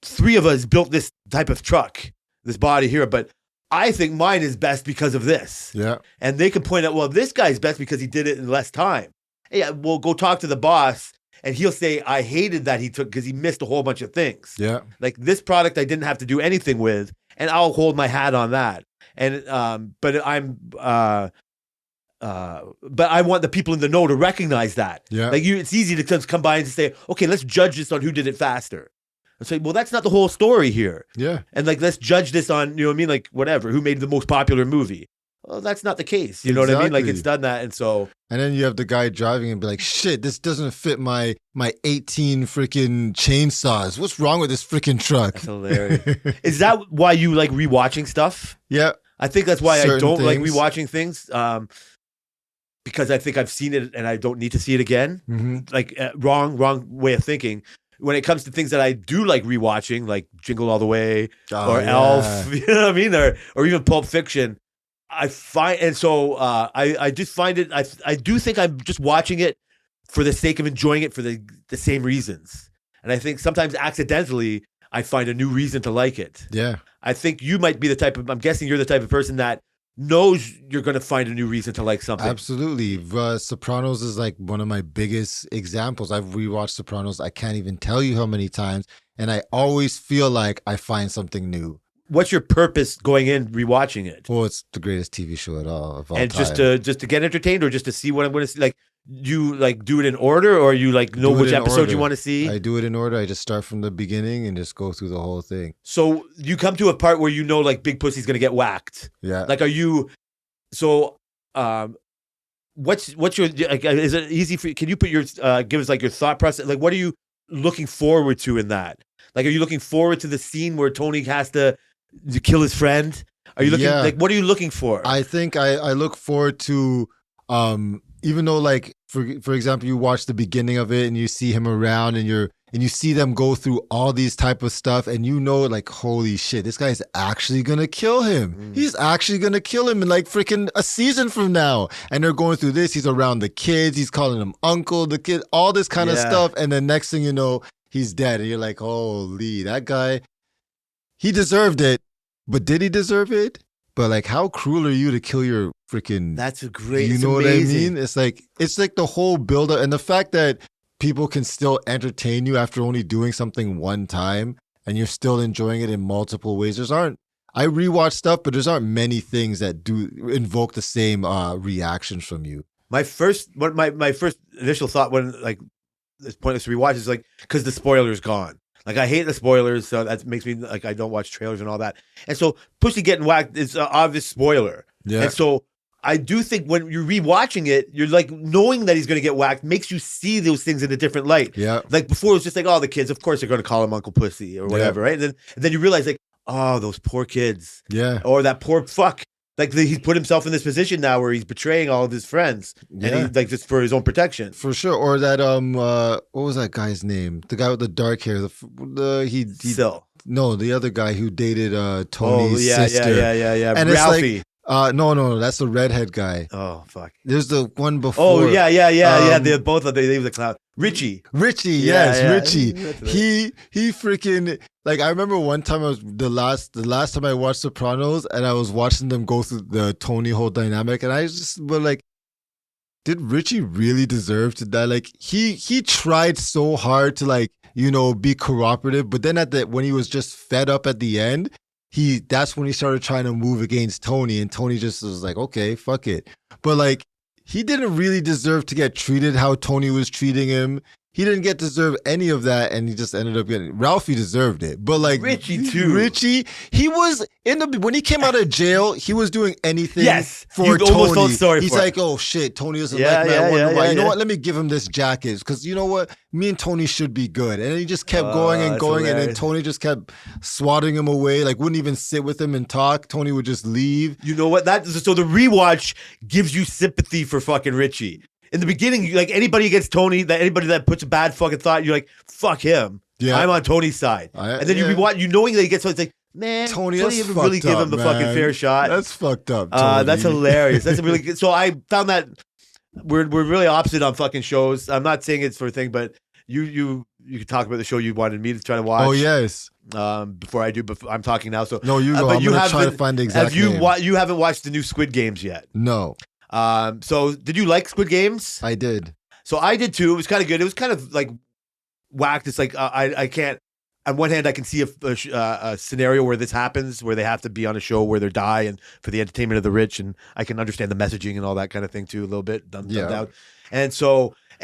three of us built this type of truck, this body here, but I think mine is best because of this.
Yeah.
And they can point out, well, this guy's best because he did it in less time. Yeah, we'll go talk to the boss and he'll say, I hated that he took because he missed a whole bunch of things.
Yeah.
Like, this product I didn't have to do anything with, and I'll hold my hat on that. And but I want the people in the know to recognize that.
Yeah.
Like, it's easy to just come by and say, okay, let's judge this on who did it faster. And say, well, that's not the whole story here.
Yeah.
And like, let's judge this on, you know what I mean? Like, whatever, who made the most popular movie. Well, that's not the case. You know what I mean? Like, it's done that. And so.
And then you have the guy driving and be like, shit, this doesn't fit my 18 freaking chainsaws. What's wrong with this freaking truck?
That's hilarious. Is that why you like rewatching stuff?
Yeah.
I think that's why I don't like rewatching things. Because I think I've seen it and I don't need to see it again.
Mm-hmm.
Like, wrong way of thinking. When it comes to things that I do like rewatching, like Jingle All the Way or Elf, you know what I mean? Or even Pulp Fiction, I find, and so I just find it, I do think I'm just watching it for the sake of enjoying it for the same reasons. And I think sometimes accidentally I find a new reason to like it.
Yeah.
I think you might be I'm guessing you're the type of person that knows you're going to find a new reason to like something.
Absolutely. Sopranos is like one of my biggest examples. I've rewatched Sopranos. I can't even tell you how many times. And I always feel like I find something new.
What's your purpose going in rewatching it?
Well, it's the greatest TV show of all time.
And just to get entertained, or just to see what I'm going to see? Like, you like do it in order, or you like know which episode you want to see?
I do it in order. I just start from the beginning and just go through the whole thing.
So you come to a part where you know, like, Big Pussy's going to get whacked.
Yeah.
Like, are you? So, what's your like? Is it easy for? Can you put your give us like your thought process? Like, what are you looking forward to in that? Like, are you looking forward to the scene where Tony has to kill his friend? Are you looking like what are you looking for?
I think I look forward to even though like for example you watch the beginning of it and you see him around and you see them go through all these type of stuff and you know like holy shit, this guy's actually gonna kill him. He's actually gonna kill him in like freaking a season from now. And they're going through this, he's around the kids, he's calling them uncle, the kid, all this kind of stuff, and then next thing you know, he's dead. And you're like, holy, that guy, he deserved it. But did he deserve it? But like, how cruel are you to kill your freaking?
That's a great.
You know what I mean? It's like the whole buildup and the fact that people can still entertain you after only doing something one time, and you're still enjoying it in multiple ways. I rewatch stuff, but there's aren't many things that do invoke the same reactions from you.
My first initial thought when like this pointless to rewatch is like because the spoiler's gone. Like I hate the spoilers, so that makes me like I don't watch trailers and all that. And so Pussy getting whacked is an obvious spoiler. Yeah. And so I do think when you're rewatching it, you're like knowing that he's going to get whacked makes you see those things in a different light. Yeah. Like before, it was just like, oh, the kids, of course, they're going to call him Uncle Pussy or whatever, right? And then you realize like, oh, those poor kids. Yeah. Or that poor fuck. Like he's put himself in this position now where he's betraying all of his friends, and he's like just for his own protection, for
sure. Or that what was that guy's name? The guy with the dark hair. He
Still.
No, the other guy who dated Tony's sister.
Yeah. And Ralphie.
It's like, no, that's the redhead guy.
Oh fuck.
There's the one before.
Oh yeah. They're both of they the clown. Richie,
yes, Richie. He freaking like I remember one time I was the last time I watched Sopranos and I was watching them go through the Tony whole dynamic and I just was like, did Richie really deserve to die? Like he tried so hard to like, you know, be cooperative, but then when he was just fed up at the end, that's when he started trying to move against Tony and Tony just was like, okay, fuck it. But like he didn't really deserve to get treated how Tony was treating him. He didn't deserve any of that, and he just ended up getting. Ralphie deserved it, but like
Richie too.
Richie, he was when he came out of jail, he was doing anything.
Yes,
for Tony.
Almost felt sorry
He's
for
like, oh shit, Tony doesn't like me. I wonder why. You know what? Let me give him this jacket because you know what? Me and Tony should be good. And he just kept going and going, hilarious. And then Tony just kept swatting him away. Like wouldn't even sit with him and talk. Tony would just leave.
You know what? So the rewatch gives you sympathy for fucking Richie. In the beginning, like anybody against Tony, anybody that puts a bad fucking thought, you're like, fuck him. Yeah. I'm on Tony's side. And then you rewatch, you knowing that he gets, it's like, man, Tony ever really give him the fucking fair shot?
That's fucked up, Tony.
That's hilarious. That's really good. So I found that we're really opposite on fucking shows. I'm not saying it's for a thing, but you can talk about the show you wanted me to try to watch.
Oh, yes.
Before I do, but I'm talking now. So
no, you go. I'm going to try to find the exact name.
You haven't watched the new Squid Games yet?
No.
So did you like Squid Games?
I did.
So I did too. It was kind of good. It was kind of like whacked. It's like I can't. On one hand, I can see a scenario where this happens, where they have to be on a show where they die and for the entertainment of the rich, and I can understand the messaging and all that kind of thing too a little bit. Dumbed out. And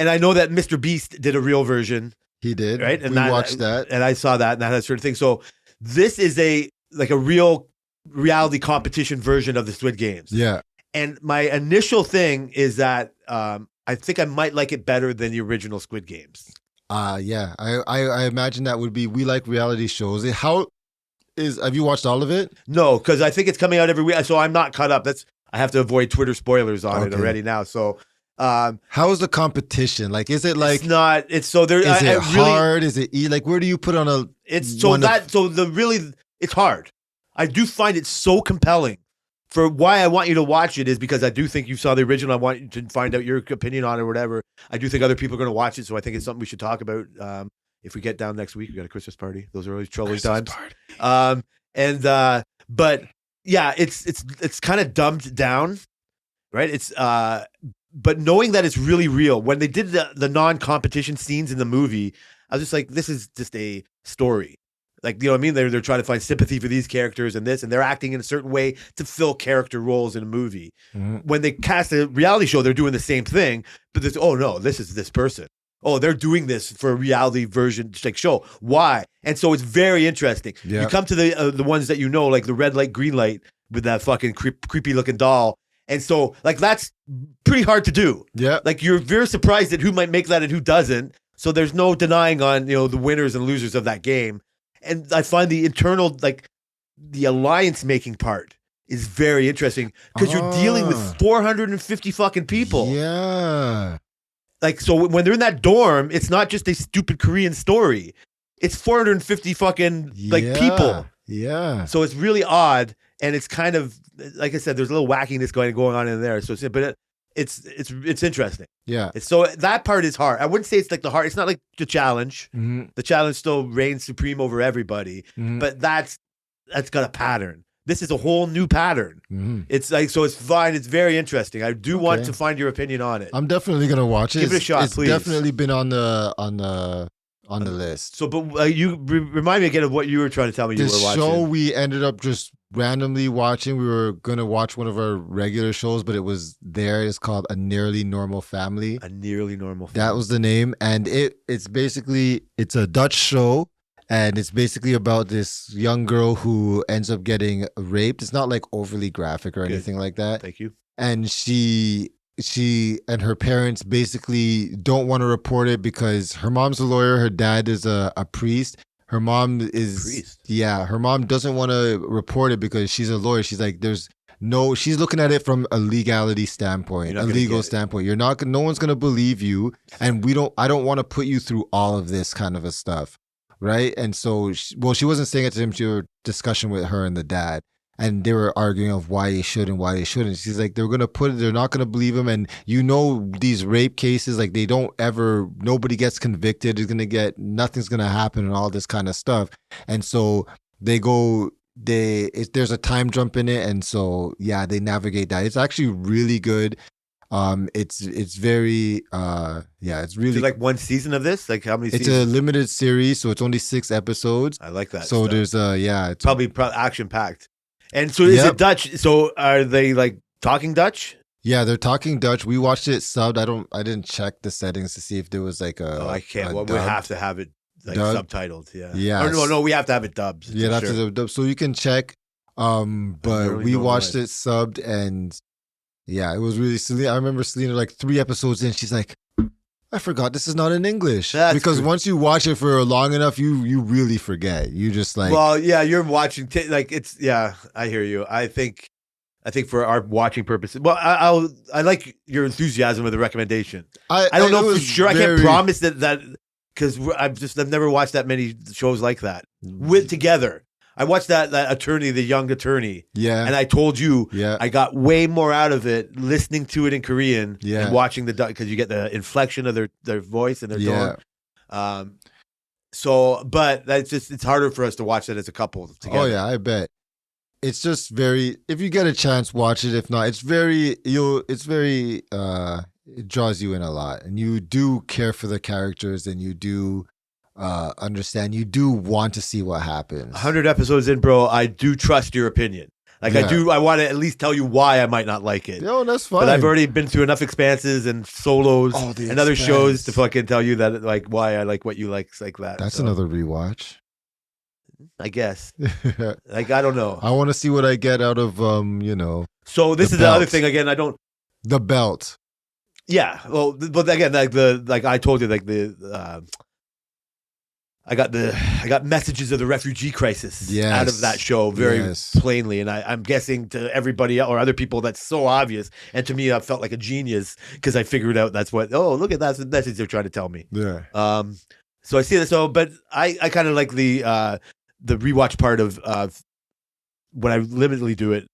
I know that Mr. Beast did a real version.
He did,
right? And
we watched that,
and I saw that and that sort of thing. So this is a real reality competition version of the Squid Games.
Yeah.
And my initial thing is that I think I might like it better than the original Squid Games.
Yeah. I imagine that would be, we like reality shows. Have you watched all of it?
No, because I think it's coming out every week. So I'm not caught up. I have to avoid Twitter spoilers on it already now. So
how is the competition? Like, is it like,
it's not, it's so there.
Is it hard? Is it like, where do you put on a,
it's hard. I do find it so compelling. For why I want you to watch it is because I do think you saw the original. I want you to find out your opinion on it or whatever. I do think other people are going to watch it, so I think it's something we should talk about. If we get down next week, we got a Christmas party. Those are always troubling times. But yeah, it's kind of dumbed down, right? It's but knowing that it's really real. When they did the non-competition scenes in the movie, I was just like, this is just a story. Like, you know what I mean? They're trying to find sympathy for these characters and this, and they're acting in a certain way to fill character roles in a movie. Mm-hmm. When they cast a reality show, they're doing the same thing, but this, oh no, this is this person. Oh, they're doing this for a reality version like show. Why? And so it's very interesting. Yeah. You come to the ones that you know, like the red light, green light with that fucking creepy looking doll, And so, like, that's pretty hard to do.
Yeah.
Like, you're very surprised at who might make that and who doesn't. So there's no denying on, the winners and losers of that game. And I find the internal, like, the alliance making part is very interesting because you're dealing with 450 fucking people.
Yeah.
Like, so when they're in that dorm, it's not just a stupid Korean story. It's 450 fucking, like, people.
Yeah.
So it's really odd. And it's kind of, like I said, there's a little wackiness going on in there. So, it's interesting.
Yeah.
So that part is hard. I wouldn't say it's like the hard. It's not like the challenge.
Mm-hmm.
The challenge still reigns supreme over everybody.
Mm-hmm.
But that's got a pattern. This is a whole new pattern.
Mm-hmm.
It's like, so it's fine. It's very interesting. I do want to find your opinion on it.
I'm definitely gonna watch it.
Give it a shot, please.
It's definitely been on the list.
So, but you remind me again of what you were trying to tell me you were watching.
The show we ended up just randomly watching. We were gonna watch one of our regular shows, but it was there. It's called A Nearly Normal Family.
A Nearly Normal Family.
That was the name, and it's a Dutch show, and it's basically about this young girl who ends up getting raped. It's not like overly graphic or anything like that.
Thank you.
And she and her parents basically don't want to report it because her mom's a lawyer, her dad is a priest. Her mom is
priest.
Yeah, her mom doesn't want to report it because she's a lawyer. She's like, she's looking at it from a legality standpoint, a legal standpoint. No one's gonna believe you, and I don't want to put you through all of this kind of a stuff, right? And so, she wasn't saying it to him. She had a discussion with her and the dad. And they were arguing of why he should and why he shouldn't. She's like, they're not going to believe him. And these rape cases, like nobody gets convicted. Nothing's going to happen and all this kind of stuff. And so there's a time jump in it. And so, yeah, they navigate that. It's actually really good. It's very, it's really.
Is it like one season of this? Like how many seasons?
It's a limited series. So it's only 6 episodes.
I like that.
So
stuff.
There's,
it's probably action packed. And so is it Dutch? So are they like talking Dutch?
Yeah, they're talking Dutch. We watched it subbed. I didn't check the settings to see if there was like a.
Oh, I can't. Well, we have to have it like subtitled. Yeah.
Yeah.
No, we have to have it dubbed.
Yeah, that's dubbed. So you can check. But we watched it subbed, and yeah, it was really Selena. I remember Selena like 3 episodes in. She's like, I forgot this is not in English. Because once you watch it for long enough, you really forget. You just like.
Well, yeah, you're watching I hear you. I think for our watching purposes. Well, I like your enthusiasm with the recommendation. I don't know for sure. I can't promise that because I've never watched that many shows like that together. I watched that attorney, the young attorney.
Yeah.
And I told you,
yeah,
I got way more out of it listening to it in Korean and watching because you get the inflection of their voice and their tone. But that's it's harder for us to watch that as a couple together.
Oh yeah, I bet. It's just if you get a chance, watch it. If not, it draws you in a lot, and you do care for the characters, and you do understand. You do want to see what happens.
100 episodes in, bro. I do trust your opinion. Like I want to at least tell you why I might not like it.
No, that's fine.
But I've already been through enough Expanses and Solos and other shows to fucking tell you that like why I like what you like that.
That's another rewatch.
I guess. Like I don't know.
I want to see what I get out of
So this is the other thing again.
The belt.
Yeah. Well, but again, like I told you, like I got messages of the refugee crisis out of that show very plainly, and I'm guessing to everybody else or other people that's so obvious, and to me I felt like a genius because I figured out that's what. Oh, look at that's the message they're trying to tell me.
Yeah.
So I see that. So, but I kind of like the rewatch part of when I limitedly do it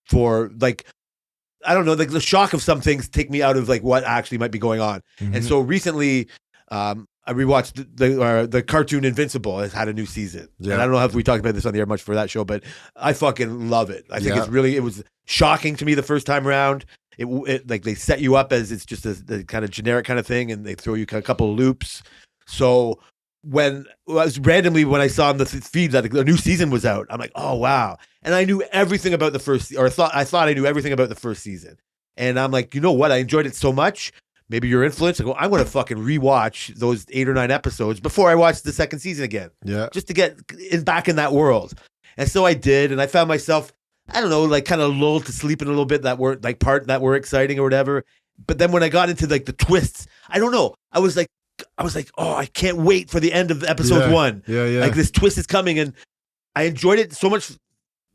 for like. I don't know, like the shock of some things take me out of like what actually might be going on, and so recently. I rewatched the cartoon Invincible has had a new season. Yeah. And I don't know if we talked about this on the air much for that show, but I fucking love it. I think it was shocking to me the first time around. It like they set you up as it's just a kind of generic kind of thing, and they throw you a couple of loops. So when I saw on the feed that a new season was out, I'm like, oh wow! And I knew everything about the first, or I thought I knew everything about the first season. And I'm like, you know what? I enjoyed it so much. Maybe your influence. I go, I'm going to fucking rewatch those 8 or 9 episodes before I watch the second season again.
Yeah.
Just to get back in that world. And so I did. And I found myself I don't know, like kind of lulled to sleep in a little bit that were like part that were exciting or whatever. But then when I got into like the twists, I don't know. I was like, oh, I can't wait for the end of episode 1.
Yeah.
Like this twist is coming, and I enjoyed it so much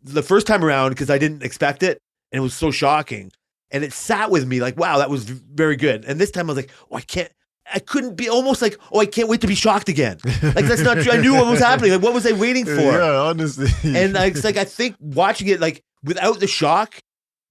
the first time around because I didn't expect it, and it was so shocking. And it sat with me like, wow, that was very good. And this time I was like, oh, I couldn't be almost like, oh, I can't wait to be shocked again. Like that's not true. I knew what was happening. Like what was I waiting for?
Yeah, honestly.
And it's like I think watching it like without the shock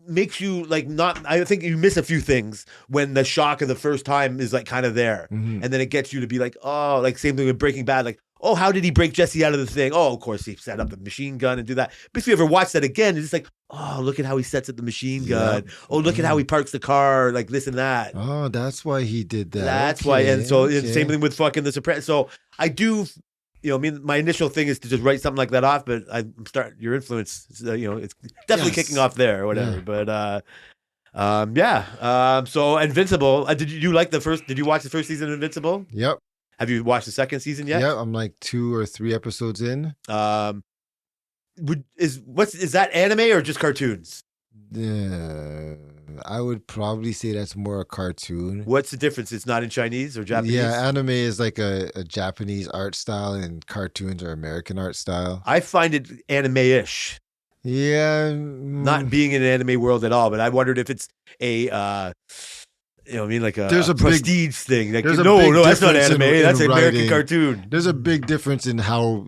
makes you like not. I think you miss a few things when the shock of the first time is like kind of there, and then it gets you to be like, oh, like same thing with Breaking Bad, like. Oh, how did he break Jesse out of the thing? Oh, of course, he set up the machine gun and do that. But if you ever watch that again, it's just like, oh, look at how he sets up the machine gun. Yeah. Oh, look at how he parks the car, like this and that.
Oh, that's why he did that.
That's why. And so same thing with fucking The Sopranos. So I do, I mean, my initial thing is to just write something like that off, but your influence, it's definitely kicking off there or whatever. Yeah. But so Invincible, did you watch the first season of Invincible?
Yep.
Have you watched the second season yet?
Yeah, I'm like 2 or 3 episodes in.
Is that anime or just cartoons?
Yeah, I would probably say that's more a cartoon.
What's the difference? It's not in Chinese or Japanese?
Yeah, anime is like a Japanese art style, and cartoons are American art style.
I find it anime-ish.
Yeah,
not being in an anime world at all, but I wondered if it's a. Like
there's a
prestige thing. Like,
that's
not anime. That's an American cartoon.
There's a big difference in how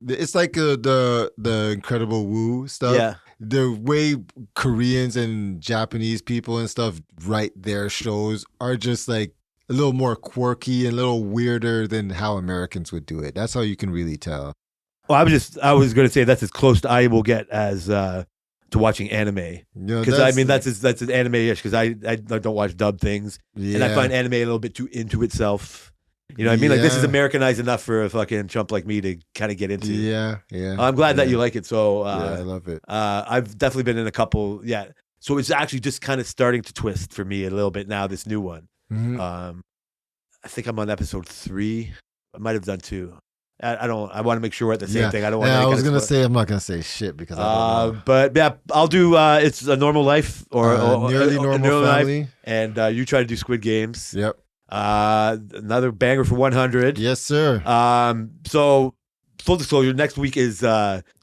it's like the Incredible Woo stuff.
Yeah.
The way Koreans and Japanese people and stuff write their shows are just like a little more quirky and a little weirder than how Americans would do it. That's how you can really tell.
Well, I was going to say that's as close to I will get as to watching anime, because I mean that's as anime-ish, because I don't watch dub things, and I find anime a little bit too into itself. You know what I mean? Like this is Americanized enough for a fucking chump like me to kind of get into.
Yeah.
I'm glad that you like it. So
I love it.
I've definitely been in a couple. Yeah. So it's actually just kind of starting to twist for me a little bit now. This new one.
Mm-hmm.
I think I'm on episode 3. I might have done 2. I want to make sure we're at the same thing. I don't want.
Yeah, I was gonna say I'm not gonna say shit because I don't know.
But yeah, I'll do. It's A Normal Life or
Nearly Normal Family,
life, and you try to do Squid Games.
Yep.
Another banger for 100.
Yes, sir.
So full disclosure, next week is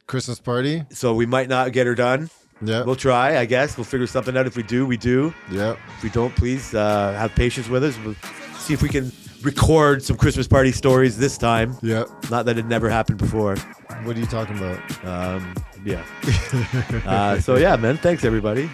Christmas party.
So we might not get her done.
Yeah.
We'll try. I guess we'll figure something out. If we do, we do.
Yep.
If we don't, please have patience with us. We'll see if we can record some Christmas party stories this time.
Yeah.
Not that it never happened before.
What are you talking about?
Yeah. So yeah, man. Thanks everybody.